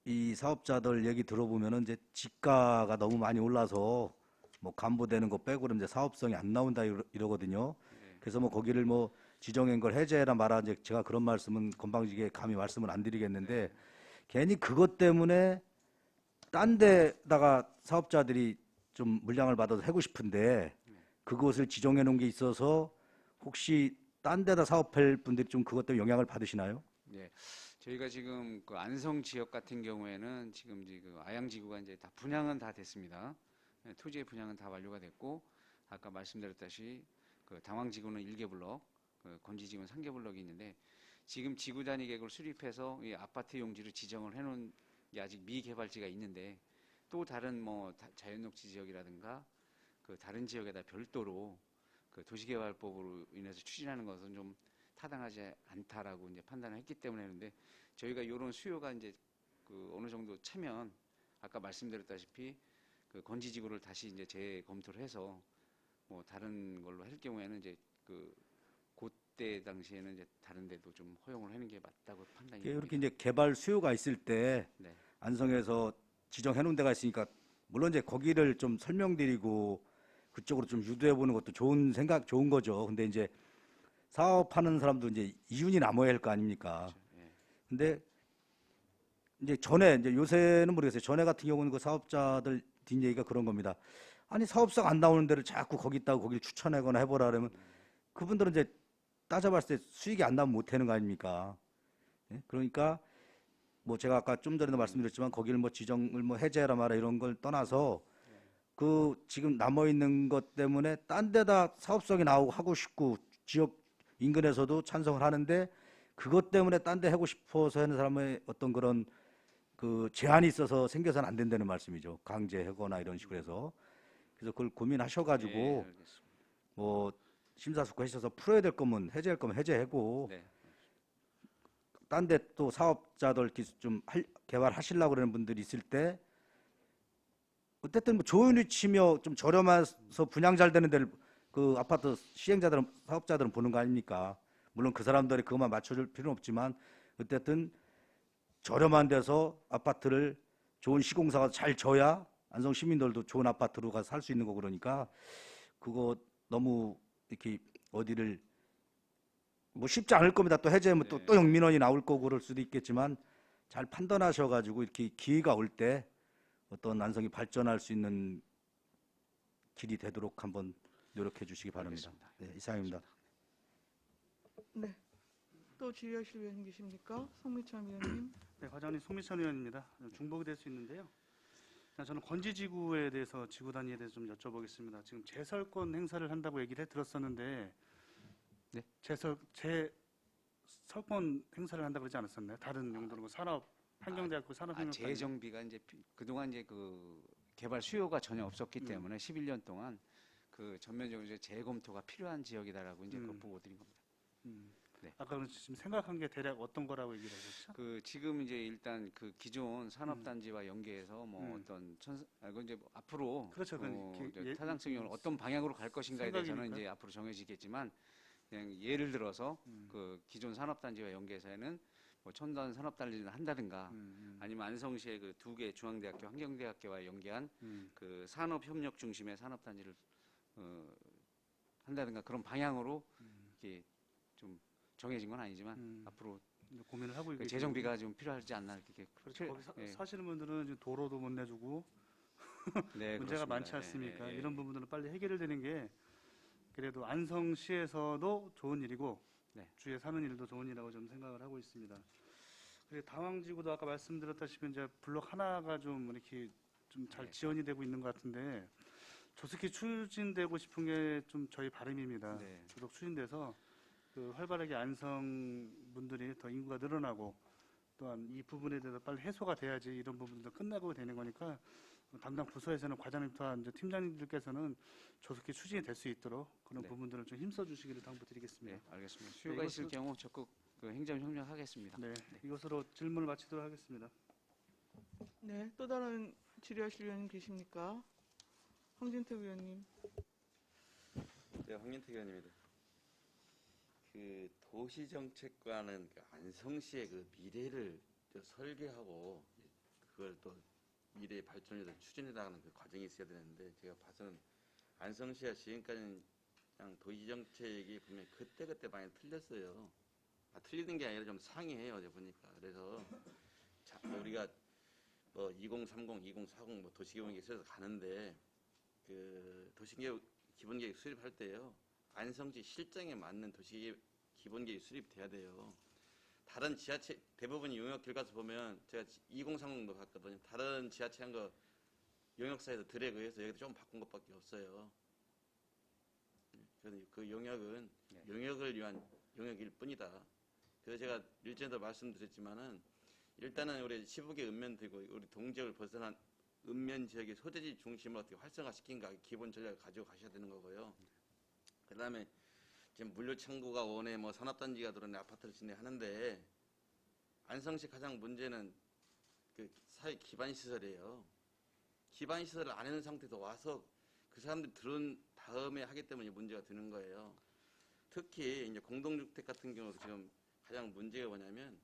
이 사업자들 얘기 들어보면은 이제 지가가 너무 많이 올라서 뭐 간부되는 거 빼고 그러면 이제 사업성이 안 나온다 이러거든요. 그래서 뭐 거기를 뭐 지정한 걸 해제해라 마라 이제 제가 그런 말씀은 건방지게 감히 말씀을 안 드리겠는데 괜히 그것 때문에 딴 데다가 사업자들이 좀 물량을 받아서 하고 싶은데 그것을 지정해 놓은 게 있어서 혹시 딴 데다 사업할 분들이 좀 그것 때문에 영향을 받으시나요? 네, 저희가 지금 그 안성 지역 같은 경우에는 지금 아양지구가 이제 다 분양은 다 됐습니다. 네, 토지의 분양은 다 완료가 됐고 아까 말씀드렸다시피 그 당황지구는 1개 블럭, 그 건지지구는 3개 블럭이 있는데 지금 지구 단위 계획을 수립해서 이 아파트 용지를 지정을 해놓은 게 아직 미개발지가 있는데 또 다른 뭐 자연녹지 지역이라든가 그 다른 지역에다 별도로 그 도시개발법으로 인해서 추진하는 것은 좀 타당하지 않다라고 이제 판단을 했기 때문에 그런데 저희가 이런 수요가 이제 그 어느 정도 차면 아까 말씀드렸다시피 그 건지지구를 다시 이제 재검토를 해서 뭐 다른 걸로 할 경우에는 이제 그때 당시에는 이제 다른 데도 좀 허용을 하는 게 맞다고 판단이 이렇게 됩니다. 이제 개발 수요가 있을 때 네. 안성에서 지정해 놓은 데가 있으니까 물론 이제 거기를 좀 설명드리고 그쪽으로 좀 유도해 보는 것도 좋은 거죠. 근데 이제 사업하는 사람도 이제 이윤이 남아야 할 거 아닙니까? 예. 근데 이제 이제 요새는 모르겠어요. 전에 같은 경우는 그 사업자들 뒷얘기가 그런 겁니다. 아니 사업성 안 나오는 데를 자꾸 거기 있다고 거기를 추천하거나 해보라 그러면 그분들은 이제 따져봤을 때 수익이 안 나면 못 하는 거 아닙니까? 예? 그러니까 뭐 제가 아까 좀 전에도 말씀드렸지만 거기를 뭐 지정을 뭐 해제하라 마라 이런 걸 떠나서 그 지금 남아 있는 것 때문에 딴 데다 사업성이 나오고 하고 싶고 지역 인근에서도 찬성을 하는데 그것 때문에 딴 데 하고 싶어서 하는 사람의 어떤 그런 그 제한이 있어서 생겨서는 안 된다는 말씀이죠. 강제하거나 이런 식으로 해서. 그래서 그걸 고민하셔가지고 예, 알겠습니다. 뭐 심사숙고하셔서 풀어야 될 거면 해제할 거면 해제하고 네. 딴 데 또 사업자들 좀 개발하시려고 그러는 분들이 있을 때 어쨌든 뭐 좋은 위치며 좀 저렴해서 분양 잘 되는 데를 그 아파트 시행자들은 사업자들은 보는 거 아닙니까? 물론 그 사람들이 그것만 맞춰줄 필요는 없지만 어쨌든 저렴한 데서 아파트를 좋은 시공사가 잘 져야 안성 시민들도 좋은 아파트로 가서 살 수 있는 거고 그러니까 그거 너무 이렇게 어디를 뭐 쉽지 않을 겁니다. 또 해제하면 네. 또 영민원이 나올 거고 그럴 수도 있겠지만 잘 판단하셔가지고 이렇게 기회가 올 때 어떤 안성이 발전할 수 있는 길이 되도록 한번 노력해 주시기 바랍니다. 알겠습니다. 네, 이상입니다. 네. 또 질의하실 의원님 계십니까? 송미찬 의원님. 네, 과장님 송미천 의원입니다. 중복이 될 수 있는데요. 저는 건지지구에 대해서 지구 단위에 대해서 좀 여쭤보겠습니다. 지금 재설권 행사를 한다고 얘기를 들었었는데, 네? 재설권 행사를 한다고 그러지 않았었나요? 다른 용도로 뭐 산업 환경대학교 산업협력단. 재정비가 이제 그동안 이제 그 개발 수요가 전혀 없었기 때문에 11년 동안 그 전면적으로 이제 재검토가 필요한 지역이다라고 이제 그거 보고 드린 겁니다. 네. 아까 그럼 지금 생각한 게 대략 어떤 거라고 얘기를 하셨죠? 그 지금 이제 일단 그 기존 산업단지와 연계해서 뭐 어떤 그건 이제 뭐 앞으로 그렇죠. 이제 타당성이 어떤 방향으로 갈 것인가에 대해서는 생각이니까. 이제 앞으로 정해지겠지만 그냥 예를 들어서 그 기존 산업단지와 연계해서는 뭐 첨단 산업단지를 한다든가 아니면 안성시의 그 두 개 중앙대학교, 환경대학교와 연계한 그 산업협력 중심의 산업단지를 한다든가 그런 방향으로 이렇게 좀 정해진 건 아니지만 앞으로 이제 고민을 하고 그 있겠죠. 재정비가 좀 필요하지 않나 이렇게 그렇죠. 거기 예. 사시는 분들은 지금 도로도 못 내주고 네, 문제가 그렇습니다. 많지 않습니까? 예, 예, 예. 이런 부분들은 빨리 해결이 되는 게 그래도 안성시에서도 좋은 일이고 네. 주위에 사는 일도 좋은 일이라고 좀 생각을 하고 있습니다. 그리고 당황지구도 아까 말씀드렸다시피 이제 블록 하나가 좀 이렇게 좀 잘 네. 지원이 되고 있는 것 같은데 조속히 추진되고 싶은 게 좀 저희 바람입니다. 네. 조속 추진돼서 그 활발하게 안성 분들이 더 인구가 늘어나고 또한 이 부분에 대해서 빨리 해소가 돼야지 이런 부분도 끝나고 되는 거니까 담당 부서에서는 과장님 또한 이제 팀장님들께서는 조속히 추진이 될 수 있도록 그런 네. 부분들을 좀 힘써 주시기를 당부드리겠습니다. 네, 알겠습니다. 수요가 있을 경우 적극 그 행정 협력하겠습니다. 네, 이것으로 질문을 마치도록 하겠습니다. 네. 또 다른 질의하실 의원님 계십니까? 황진태 의원님. 네, 황민택 의원입니다. 그 도시정책과는 그 안성시의 그 미래를 설계하고 그걸 또 미래의 발전에 대해서 추진해 나가는 그 과정이 있어야 되는데 제가 봐서는 안성시와 지금까지는 그냥 도시정책이 분명히 그때그때 많이 틀렸어요. 틀리는 게 아니라 좀 상이해요. 제가 보니까. 그래서 자, 우리가 뭐 2030, 2040 뭐 도시계획에 있어서 가는데 그 도시계획 기본계획 수립할 때요. 안성시 실정에 맞는 도시 기본계획 수립돼야 돼요. 다른 지하철 대부분 용역길 가서 보면 제가 2030도 봤거든요. 다른 지하철 한 거 용역사에서 드래그 해서 여기다 좀 바꾼 것밖에 없어요. 그래서 그 용역은 용역을 위한 용역일 뿐이다. 그래서 제가 일전에도 말씀드렸지만은 일단은 우리 15개 읍면되고 우리 동지역을 벗어난 읍면 지역의 소재지 중심을 어떻게 활성화시킨가 기본 전략을 가지고 가셔야 되는 거고요. 그 다음에 지금 물류 창구가 원해 뭐 산업단지가 들어오는 아파트를 짓네 하는데 안성시 가장 문제는 그 사회 기반 시설이에요. 기반 시설을 안 해놓은 상태에서 와서 그 사람들이 들어온 다음에 하기 때문에 문제가 되는 거예요. 특히 이제 공동주택 같은 경우도 지금 가장 문제가 뭐냐면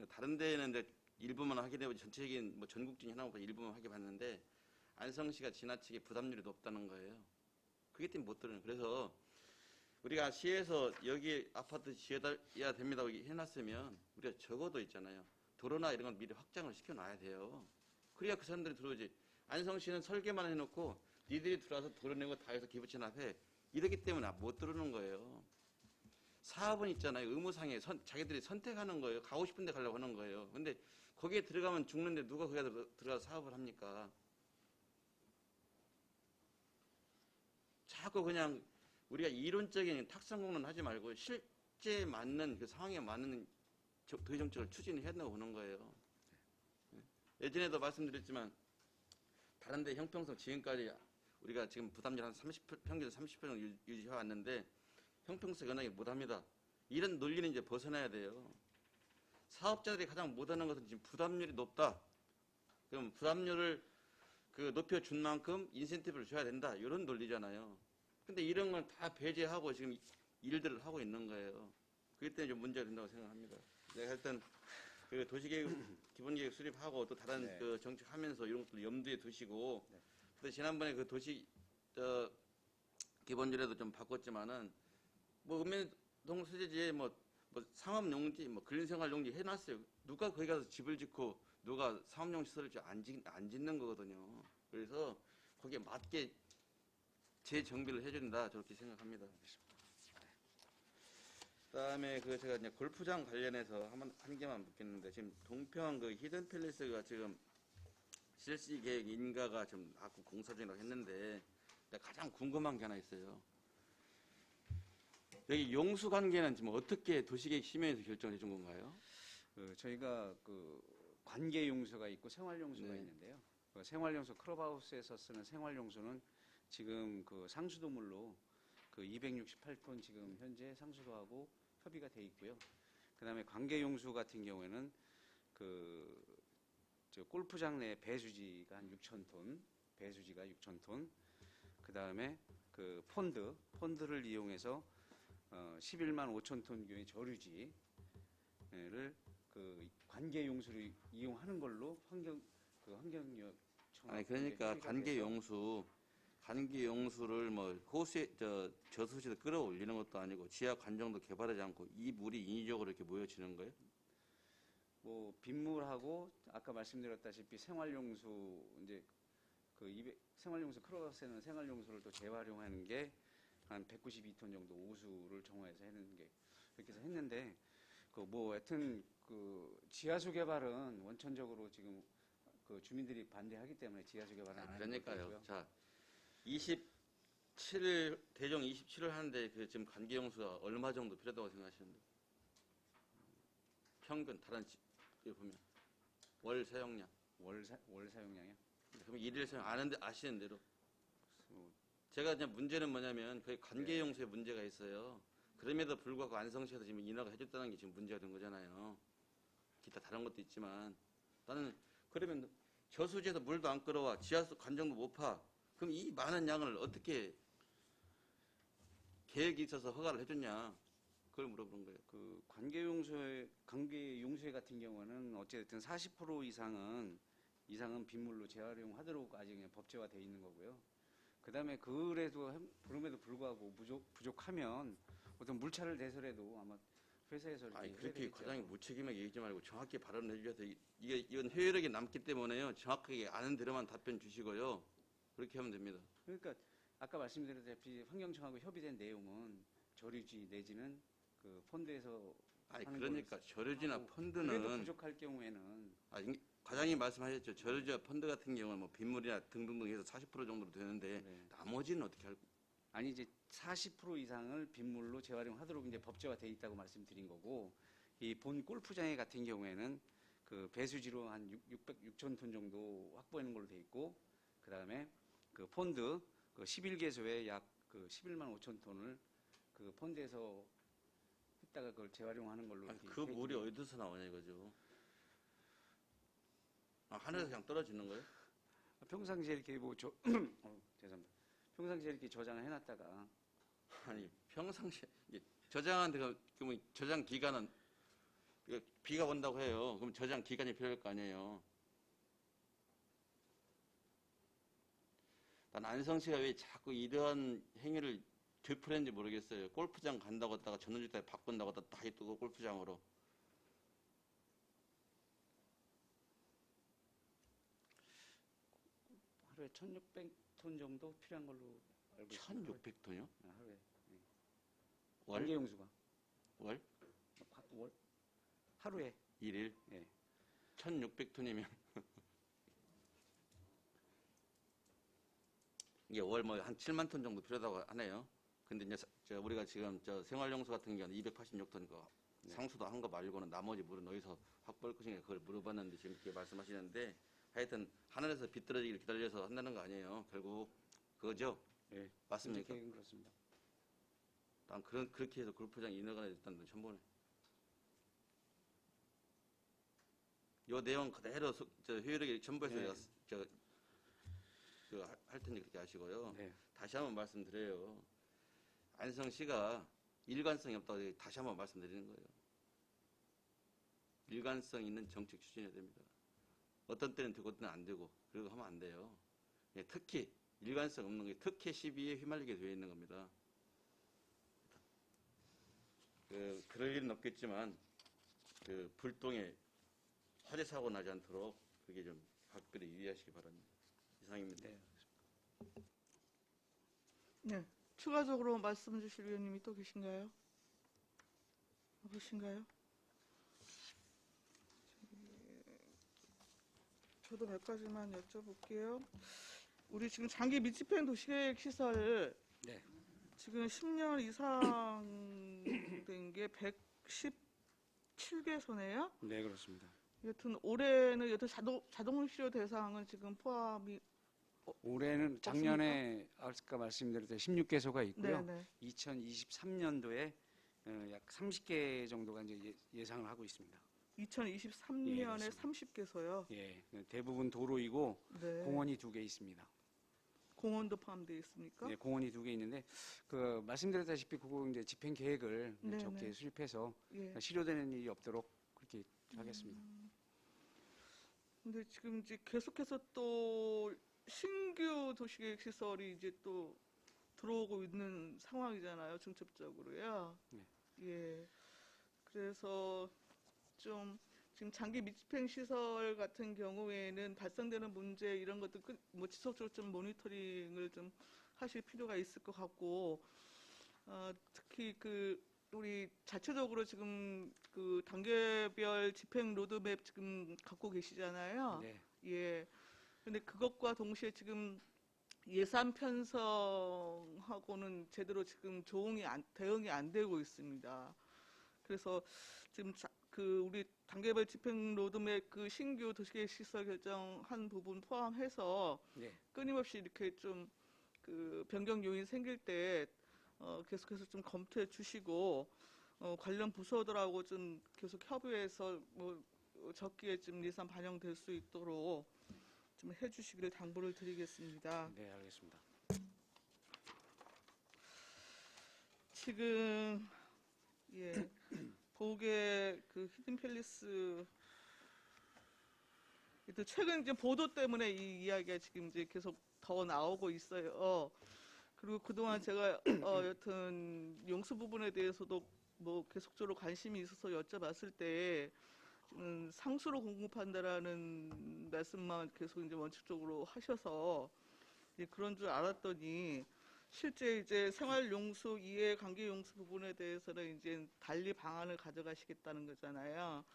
다른 데는 이제 일부만 하게 되고 전체적인 뭐 전국적인 현황보다 일부만 하게 봤는데 안성시가 지나치게 부담률이 높다는 거예요. 그게 때문에 못 들어요. 그래서 우리가 시에서 여기 아파트 지어야 됩니다 해놨으면 우리가 적어도 있잖아요. 도로나 이런 건 미리 확장을 시켜놔야 돼요. 그래야 그 사람들이 들어오지. 안성시는 설계만 해놓고 니들이 들어와서 도로 내고 다 해서 기부채 앞에 이러기 때문에 못 들어오는 거예요. 사업은 있잖아요. 의무상에 자기들이 선택하는 거예요. 가고 싶은 데 가려고 하는 거예요. 근데 거기에 들어가면 죽는데 누가 거기에 들어가서 사업을 합니까? 자꾸 그냥 우리가 이론적인 탁상공론 하지 말고 실제 맞는 그 상황에 맞는 도시정책을 추진해야 된다고 보는 거예요. 예전에도 말씀드렸지만 다른 데 형평성 지금까지 우리가 지금 부담률 한 30%, 평균 30% 정도 유지해 왔는데 형평성 연하게 못합니다. 이런 논리는 이제 벗어나야 돼요. 사업자들이 가장 못하는 것은 지금 부담률이 높다. 그럼 부담률을 높여준 만큼 인센티브를 줘야 된다. 이런 논리잖아요. 근데 이런 걸 다 배제하고 지금 일들을 하고 있는 거예요. 그렇기 때문에 좀 문제가 된다고 생각합니다. 내가 일단 그 도시계획, 기본계획 수립하고 또 다른 네. 그 정책하면서 이런 것들 염두에 두시고, 네. 근데 지난번에 그 도시, 기본율에도 좀 바꿨지만은, 뭐, 읍면동 소재지에 뭐 상업용지, 뭐, 근린생활용지 해놨어요. 누가 거기 가서 집을 짓고, 누가 상업용 시설을 안 짓는 거거든요. 그래서 거기에 맞게 재정비를 해준다. 저렇게 생각합니다. 그다음에 제가 이제 골프장 관련해서 한 개만 묻겠는데, 지금 동평 히든 팰리스가 지금 실시 계획 인가가 좀 앞으로 공사 중이라고 했는데, 가장 궁금한 게 하나 있어요. 여기 용수 관계는 지금 어떻게 도시계획 심의에서 결정해 준 건가요? 저희가 관계 용수가 있고 생활 용수가 네. 있는데요. 생활 용수 클럽하우스에서 쓰는 생활 용수는 지금 상수도물로 268톤 지금 현재 상수도하고 협의가 돼 있고요. 그다음에 관계 용수 같은 경우에는 저 골프장 내 배수지가 한 6,000톤, 배수지가 6,000톤. 그다음에 폰드를 이용해서 11만 5천 톤 규의 저류지를 관계 용수를 이용하는 걸로 환경역 아니 그러니까 관계 용수를 뭐 호수에 저수지도 끌어올리는 것도 아니고 지하 관정도 개발하지 않고 이 물이 인위적으로 이렇게 모여지는 거예요? 뭐 빗물하고 아까 말씀드렸다시피 생활용수 이제 생활용수 클럽하우스에는 생활용수를 또 재활용하는 게 한 192톤 정도 오수를 정화해서 하는 게 그렇게 해서 했는데 하여튼 지하수 개발은 원천적으로 지금 주민들이 반대하기 때문에 지하수 개발은 안 하는 그러니까요. 거고요. 자, 27일 대정 27일 하는데 지금 관계 용수가 얼마 정도 필요하다고 생각하시는데? 평균 다른 집에 보면 월 사용량. 월 사용량이요? 그럼 일일 사용 아시는 대로. 제가 그냥 문제는 뭐냐면 거의 관계 용수에 문제가 있어요. 그럼에도 불구하고 안성시에서 지금 인하가 해줬다는 게 지금 문제가 된 거잖아요. 기타 다른 것도 있지만 나는 그러면 저수지에서 물도 안 끌어와 지하수 관정도 못 파. 그럼 이 많은 양을 어떻게 계획이 있어서 허가를 해줬냐? 그걸 물어보는 거예요. 관계 용수회 같은 경우는 어쨌든 40% 이상은 빗물로 재활용하도록 아직 그냥 법제화되어 있는 거고요. 그다음에 그럼에도 불구하고 부족하면 어떤 물차를 대서라도 아마 회사에서 이렇게 아니 해야 그렇게 되겠죠. 과장이 무책임하게 얘기하지 말고 정확히 발언을 해주셔서 이건 회유력이 남기 때문에요. 정확하게 아는 대로만 답변 주시고요. 그렇게 하면 됩니다. 그러니까 아까 말씀드렸다시피 환경청하고 협의된 내용은 저류지 내지는 폰드에서 아니 하는 그러니까 걸로 저류지나 하고, 그래도 펀드는 부족할 경우에는 과장님 말씀하셨죠. 저류지와 펀드 같은 경우는 뭐 빗물이나 등등등 해서 40% 정도로 되는데 네. 나머지는 어떻게 할 아니 이제 40% 이상을 빗물로 재활용하도록 이제 법제화돼 있다고 말씀드린 거고 이 본 골프장에 같은 경우에는 배수지로 한 6천 톤 정도 확보하는 걸로 돼 있고 그다음에 폰드 11개소에 약 11만 5천 톤을 폰드에서 했다가 그걸 재활용하는 걸로 아니, 이렇게 그 돼 물이 있고요. 어디서 나오냐 이거죠. 하늘에서 그냥 떨어지는 거예요? 평상시에 이렇게 죄송합니다. 평상시에 이렇게 저장을 해놨다가 아니 평상시에 저장한 데가 그러면 저장 기간은 비가 온다고 해요. 그럼 저장 기간이 필요할 거 아니에요. 안성시가 왜 자꾸 이런 행위를 되풀이했는지 모르겠어요. 골프장 간다고 했다가 전원주택 바꾼다고 했다가 다시 또 골프장으로. 하루에 1,600톤 정도 필요한 걸로 알고 있습니다. 1,600톤이요? 하루에. 예. 월? 관계용수가 월? 월 하루에. 1일? 예. 1,600톤이면 이게 월 뭐 한 7만 톤 정도 필요하다고 하네요. 근데 이제 우리가 지금 생활용수 같은 경우는 286톤 거 네. 상수도 한 거 말고는 나머지 물은 어디서 확보할 것인가 그걸 물어봤는데 지금 그렇게 말씀하시는데 하여튼 하늘에서 비 떨어지기를 기다려서 한다는 거 아니에요. 결국 그거죠? 예. 맞습니까? 계획은 그렇습니다. 난 그렇게 해서 골프장 인허가가 됐다는 건 처음 보네. 요 내용 그대로 효율하게 첨부해서 네. 내가 할 테니 그렇게 하시고요. 네. 다시 한번 말씀드려요. 안성시가 일관성이 없다고 다시 한번 말씀드리는 거예요. 일관성 있는 정책 추진해야 됩니다. 어떤 때는 되고 어떤 때는 안 되고 그리고 하면 안 돼요. 예, 특히 일관성 없는 게 특혜 시비에 휘말리게 되어 있는 겁니다. 그럴 일은 없겠지만 불똥에 화재 사고 나지 않도록 그게 좀 각별히 유의하시기 바랍니다. 이상입니다. 네. 네. 추가적으로 말씀 주실 위원님이 또 계신가요? 없으신가요? 저도 몇 가지만 여쭤볼게요. 우리 지금 장기 밀집형 도시계획 시설 네. 지금 10년 이상 된 게 117개소네요. 네, 그렇습니다. 여튼 올해는 여튼 자동 수요 대상은 지금 포함이 올해는 작년에 아까 말씀드렸던 16개소가 있고요. 네네. 2023년도에 약 30개 정도가 이제 예상을 하고 있습니다. 2023년에 그렇습니다. 30개소요. 예, 대부분 도로이고 네. 공원이 2개 있습니다. 공원도 포함되어 있습니까? 네, 공원이 2개 있는데 그 말씀드렸다시피 그거 이제 집행 계획을 네네. 적게 수립해서 예. 실효되는 일이 없도록 그렇게 하겠습니다. 근데 지금 이제 계속해서 또 신규 도시계획 시설이 이제 또 들어오고 있는 상황이잖아요, 중첩적으로요. 네. 예. 그래서 좀 지금 장기 밀집형 시설 같은 경우에는 발생되는 문제 이런 것도 뭐 지속적으로 좀 모니터링을 좀 하실 필요가 있을 것 같고, 특히 우리 자체적으로 지금 단계별 집행 로드맵 지금 갖고 계시잖아요. 네. 예. 근데 그것과 동시에 지금 예산 편성하고는 제대로 지금 대응이 안 되고 있습니다. 그래서 지금 우리 단계별 집행 로드맵 신규 도시계획 시설 결정한 부분 포함해서 네. 끊임없이 이렇게 좀 변경 요인 생길 때 계속해서 좀 검토해 주시고 관련 부서들하고 좀 계속 협의해서 뭐 적기에 좀 예산 반영될 수 있도록 좀 해주시기를 당부를 드리겠습니다. 네, 알겠습니다. 지금 예 보게 히든팰리스 또 최근 이제 보도 때문에 이 이야기가 지금 이제 계속 더 나오고 있어요. 그리고 그동안 제가 여튼 용수 부분에 대해서도 뭐 계속적으로 관심이 있어서 여쭤봤을 때 상수로 공급한다라는 말씀만 계속 이제 원칙적으로 하셔서 이제 그런 줄 알았더니 실제 이제 생활용수 이외 관계용수 부분에 대해서는 이제 달리 방안을 가져가시겠다는 거잖아요.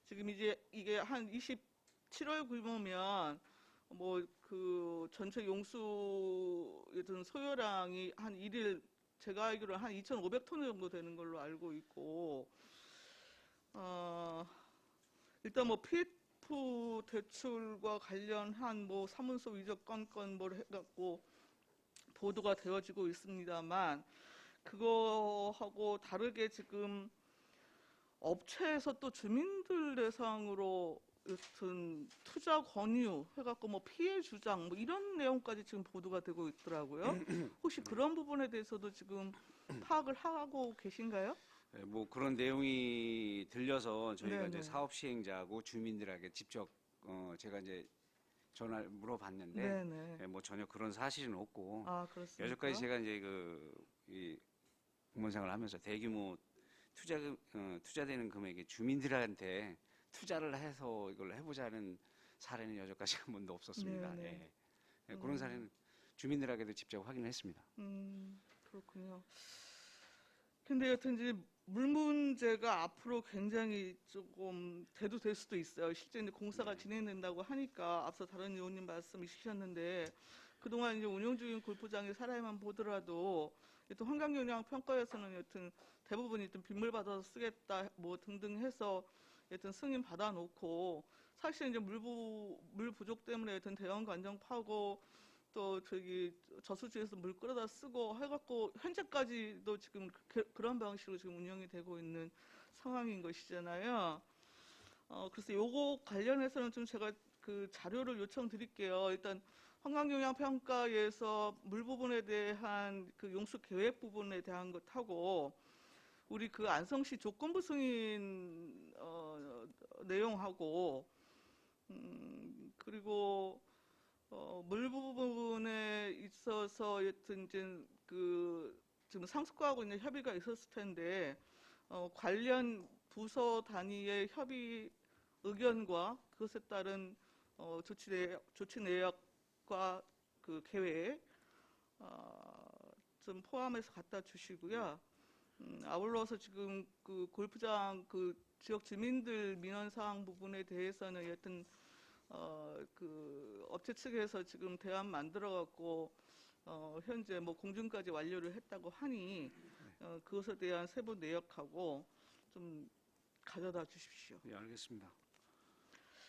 지금 이제 이게 한 27월 규모면 뭐 전체 용수 소요량이 한 일일 제가 알기로 한 2,500톤 정도 되는 걸로 알고 있고, 일단 뭐 PF 대출과 관련한 뭐 사문서 위조 건건 뭘 해갖고 보도가 되어지고 있습니다만, 그거하고 다르게 지금 업체에서 또 주민들 대상으로 여튼 투자 권유 해갖고 뭐 피해 주장 뭐 이런 내용까지 지금 보도가 되고 있더라고요. 혹시 그런 부분에 대해서도 지금 파악을 하고 계신가요? 네, 뭐 그런 내용이 들려서 저희가 네네. 이제 사업 시행자하고 주민들에게 직접 제가 이제 전화를 물어봤는데 네네. 예, 뭐 전혀 그런 사실은 없고 아, 그렇습니까? 여태까지 제가 이제 이 공무원 생활을 하면서 대규모 투자되는 금액에 주민들한테 투자를 해서 이걸 해보자는 사례는 여태까지 한 번도 없었습니다. 네네. 예. 예, 그런 사례는 주민들에게도 직접 확인했습니다. 그렇군요. 근데 여튼 이제 물 문제가 앞으로 굉장히 조금 대두될 수도 있어요. 실제 이제 공사가 진행된다고 하니까 앞서 다른 의원님 말씀 주셨는데 그동안 이제 운영 중인 골프장의 사례만 보더라도 여튼 환경영향 평가에서는 여튼 대부분이 여튼 빗물 받아서 쓰겠다 뭐 등등 해서 여튼 승인 받아놓고 사실 이제 물 부족 때문에 여튼 대형 관정 파고 또 저기 저수지에서 물 끌어다 쓰고 해갖고 현재까지도 지금 그런 방식으로 지금 운영이 되고 있는 상황인 것이잖아요. 그래서 요거 관련해서는 좀 제가 그 자료를 요청드릴게요. 일단 환경영향평가에서 물 부분에 대한 그 용수 계획 부분에 대한 것하고 우리 그 안성시 조건부 승인 내용하고 그리고 물 부분에 있어서 여튼 이제 그 지금 상습과하고 있는 협의가 있었을 텐데 관련 부서 단위의 협의 의견과 그것에 따른 조치 내역과 그 계획 좀 포함해서 갖다 주시고요. 아울러서 지금 그 골프장 그 지역 주민들 민원 사항 부분에 대해서는 여튼 그 업체 측에서 지금 대안 만들어 갖고 현재 뭐 공증까지 완료를 했다고 하니 그것에 대한 세부 내역하고 좀 가져다 주십시오. 예, 알겠습니다.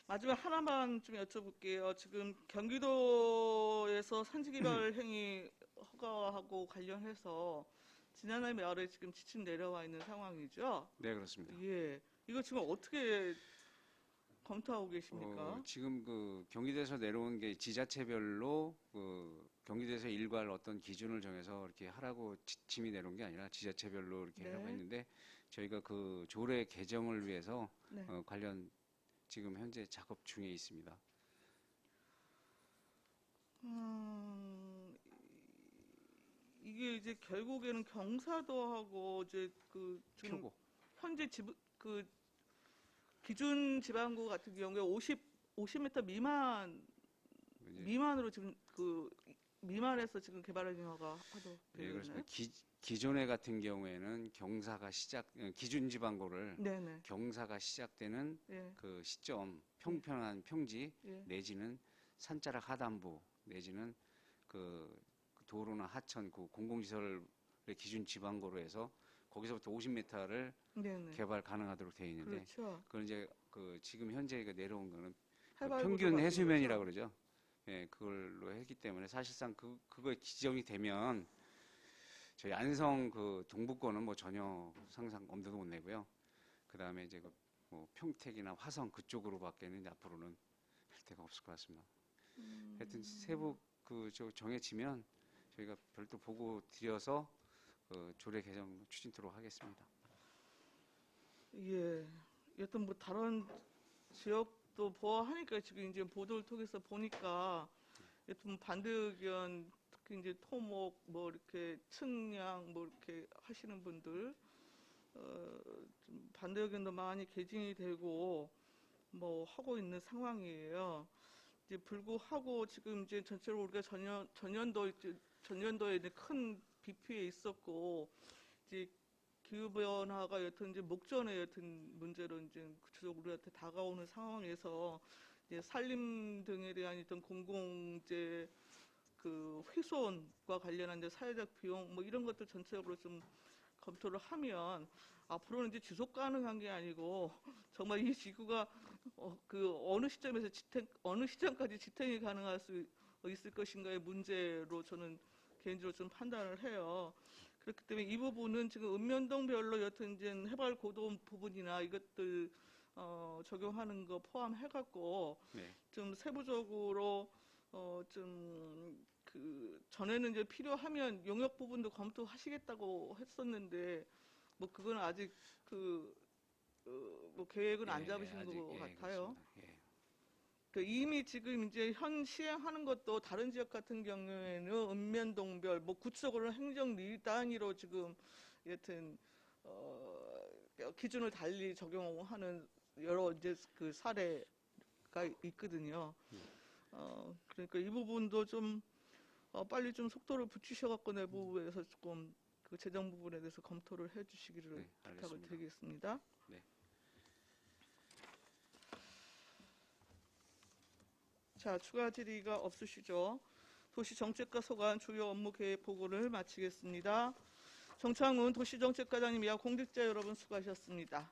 마지막 하나만 좀 여쭤볼게요. 지금 경기도에서 산지개발 행위 허가하고 관련해서 지난해 말에 지금 지침 내려와 있는 상황이죠? 네, 그렇습니다. 예. 이거 지금 어떻게 검토하고 계십니까? 지금 그 경기도에서 내려온 게 지자체별로 그 경기도에서 일괄 어떤 기준을 정해서 이렇게 하라고 지침이 내려온 게 아니라 지자체별로 이렇게 네. 하라고 했는데 저희가 그 조례 개정을 위해서 네. 관련 지금 현재 작업 중에 있습니다. 이게 이제 결국에는 경사도하고 이제 그 지금 표고. 현재 그 기준 지방구 같은 경우에 50m 미만으로 지금 그 미만에서 지금 개발 행위가 하도록 네, 되어 그렇습니다. 있나요? 기존에 같은 경우에는 경사가 기준 지방고를 네네. 경사가 시작되는 예. 그 시점 평평한 평지 예. 내지는 산자락 하단부 내지는 그 도로나 하천 그 공공시설의 기준 지방고로 해서 거기서부터 50m를 네네. 개발 가능하도록 되어 있는데 그렇죠. 그건 이제 그 지금 현재 내려온 거는 그 해발 평균 구도 해수면이라고 같은 그러죠. 예, 그걸로 했기 때문에 사실상 그거 지정이 되면 저희 안성 그 동부권은 뭐 전혀 상상 엄두도 못 내고요. 그 다음에 이제 뭐 평택이나 화성 그쪽으로밖에는 이제 앞으로는 할 데가 없을 것 같습니다. 하여튼 세부 저 정해지면 저희가 별도 보고 드려서 조례 개정 추진토록 하겠습니다. 예. 여튼 뭐 다른 지역도 보아하니까 지금 이제 보도를 통해서 보니까 여튼 반대 의견 특히 이제 토목 뭐 이렇게 측량 뭐 이렇게 하시는 분들 좀 반대 의견도 많이 개진이 되고 뭐 하고 있는 상황이에요. 이제 불구하고 지금 이제 전체로 우리가 전년도에 이제 큰 비 피해 있었고 이제 기후 변화가 여튼 이제 목전에 여튼 문제로 이제 구체적으로 우리한테 다가오는 상황에서 이제 산림 등에 대한 어떤 공공재 그 훼손과 관련한 이제 사회적 비용 뭐 이런 것들 전체적으로 좀 검토를 하면 앞으로는 이제 지속 가능한 게 아니고 정말 이 지구가 그 어느 시점에서 어느 시점까지 지탱이 가능할 수 있을 것인가의 문제로 저는 개인적으로 좀 판단을 해요. 그렇기 때문에 이 부분은 지금 읍면동별로 여튼 이제 해발 고도 부분이나 이것들 적용하는 거 포함해갖고 네. 좀 세부적으로 좀 그 전에는 이제 필요하면 용역 부분도 검토하시겠다고 했었는데 뭐 그건 아직 뭐 계획은 안 잡으신 것 같아요. 그렇습니다. 예. 이미 지금 이제 현 시행하는 것도 다른 지역 같은 경우에는 읍면동별 뭐 구적으로 행정 단위로 지금 여튼 기준을 달리 적용하는 여러 이제 그 사례가 있거든요. 그러니까 이 부분도 좀 빨리 좀 속도를 붙이셔갖고 내부에서 조금 그 재정 부분에 대해서 검토를 해주시기를 네, 부탁을 알겠습니다. 드리겠습니다. 네. 자, 추가 질의가 없으시죠? 도시정책과 소관 주요 업무 계획 보고를 마치겠습니다. 정창훈 도시정책과장님이야 공직자 여러분 수고하셨습니다.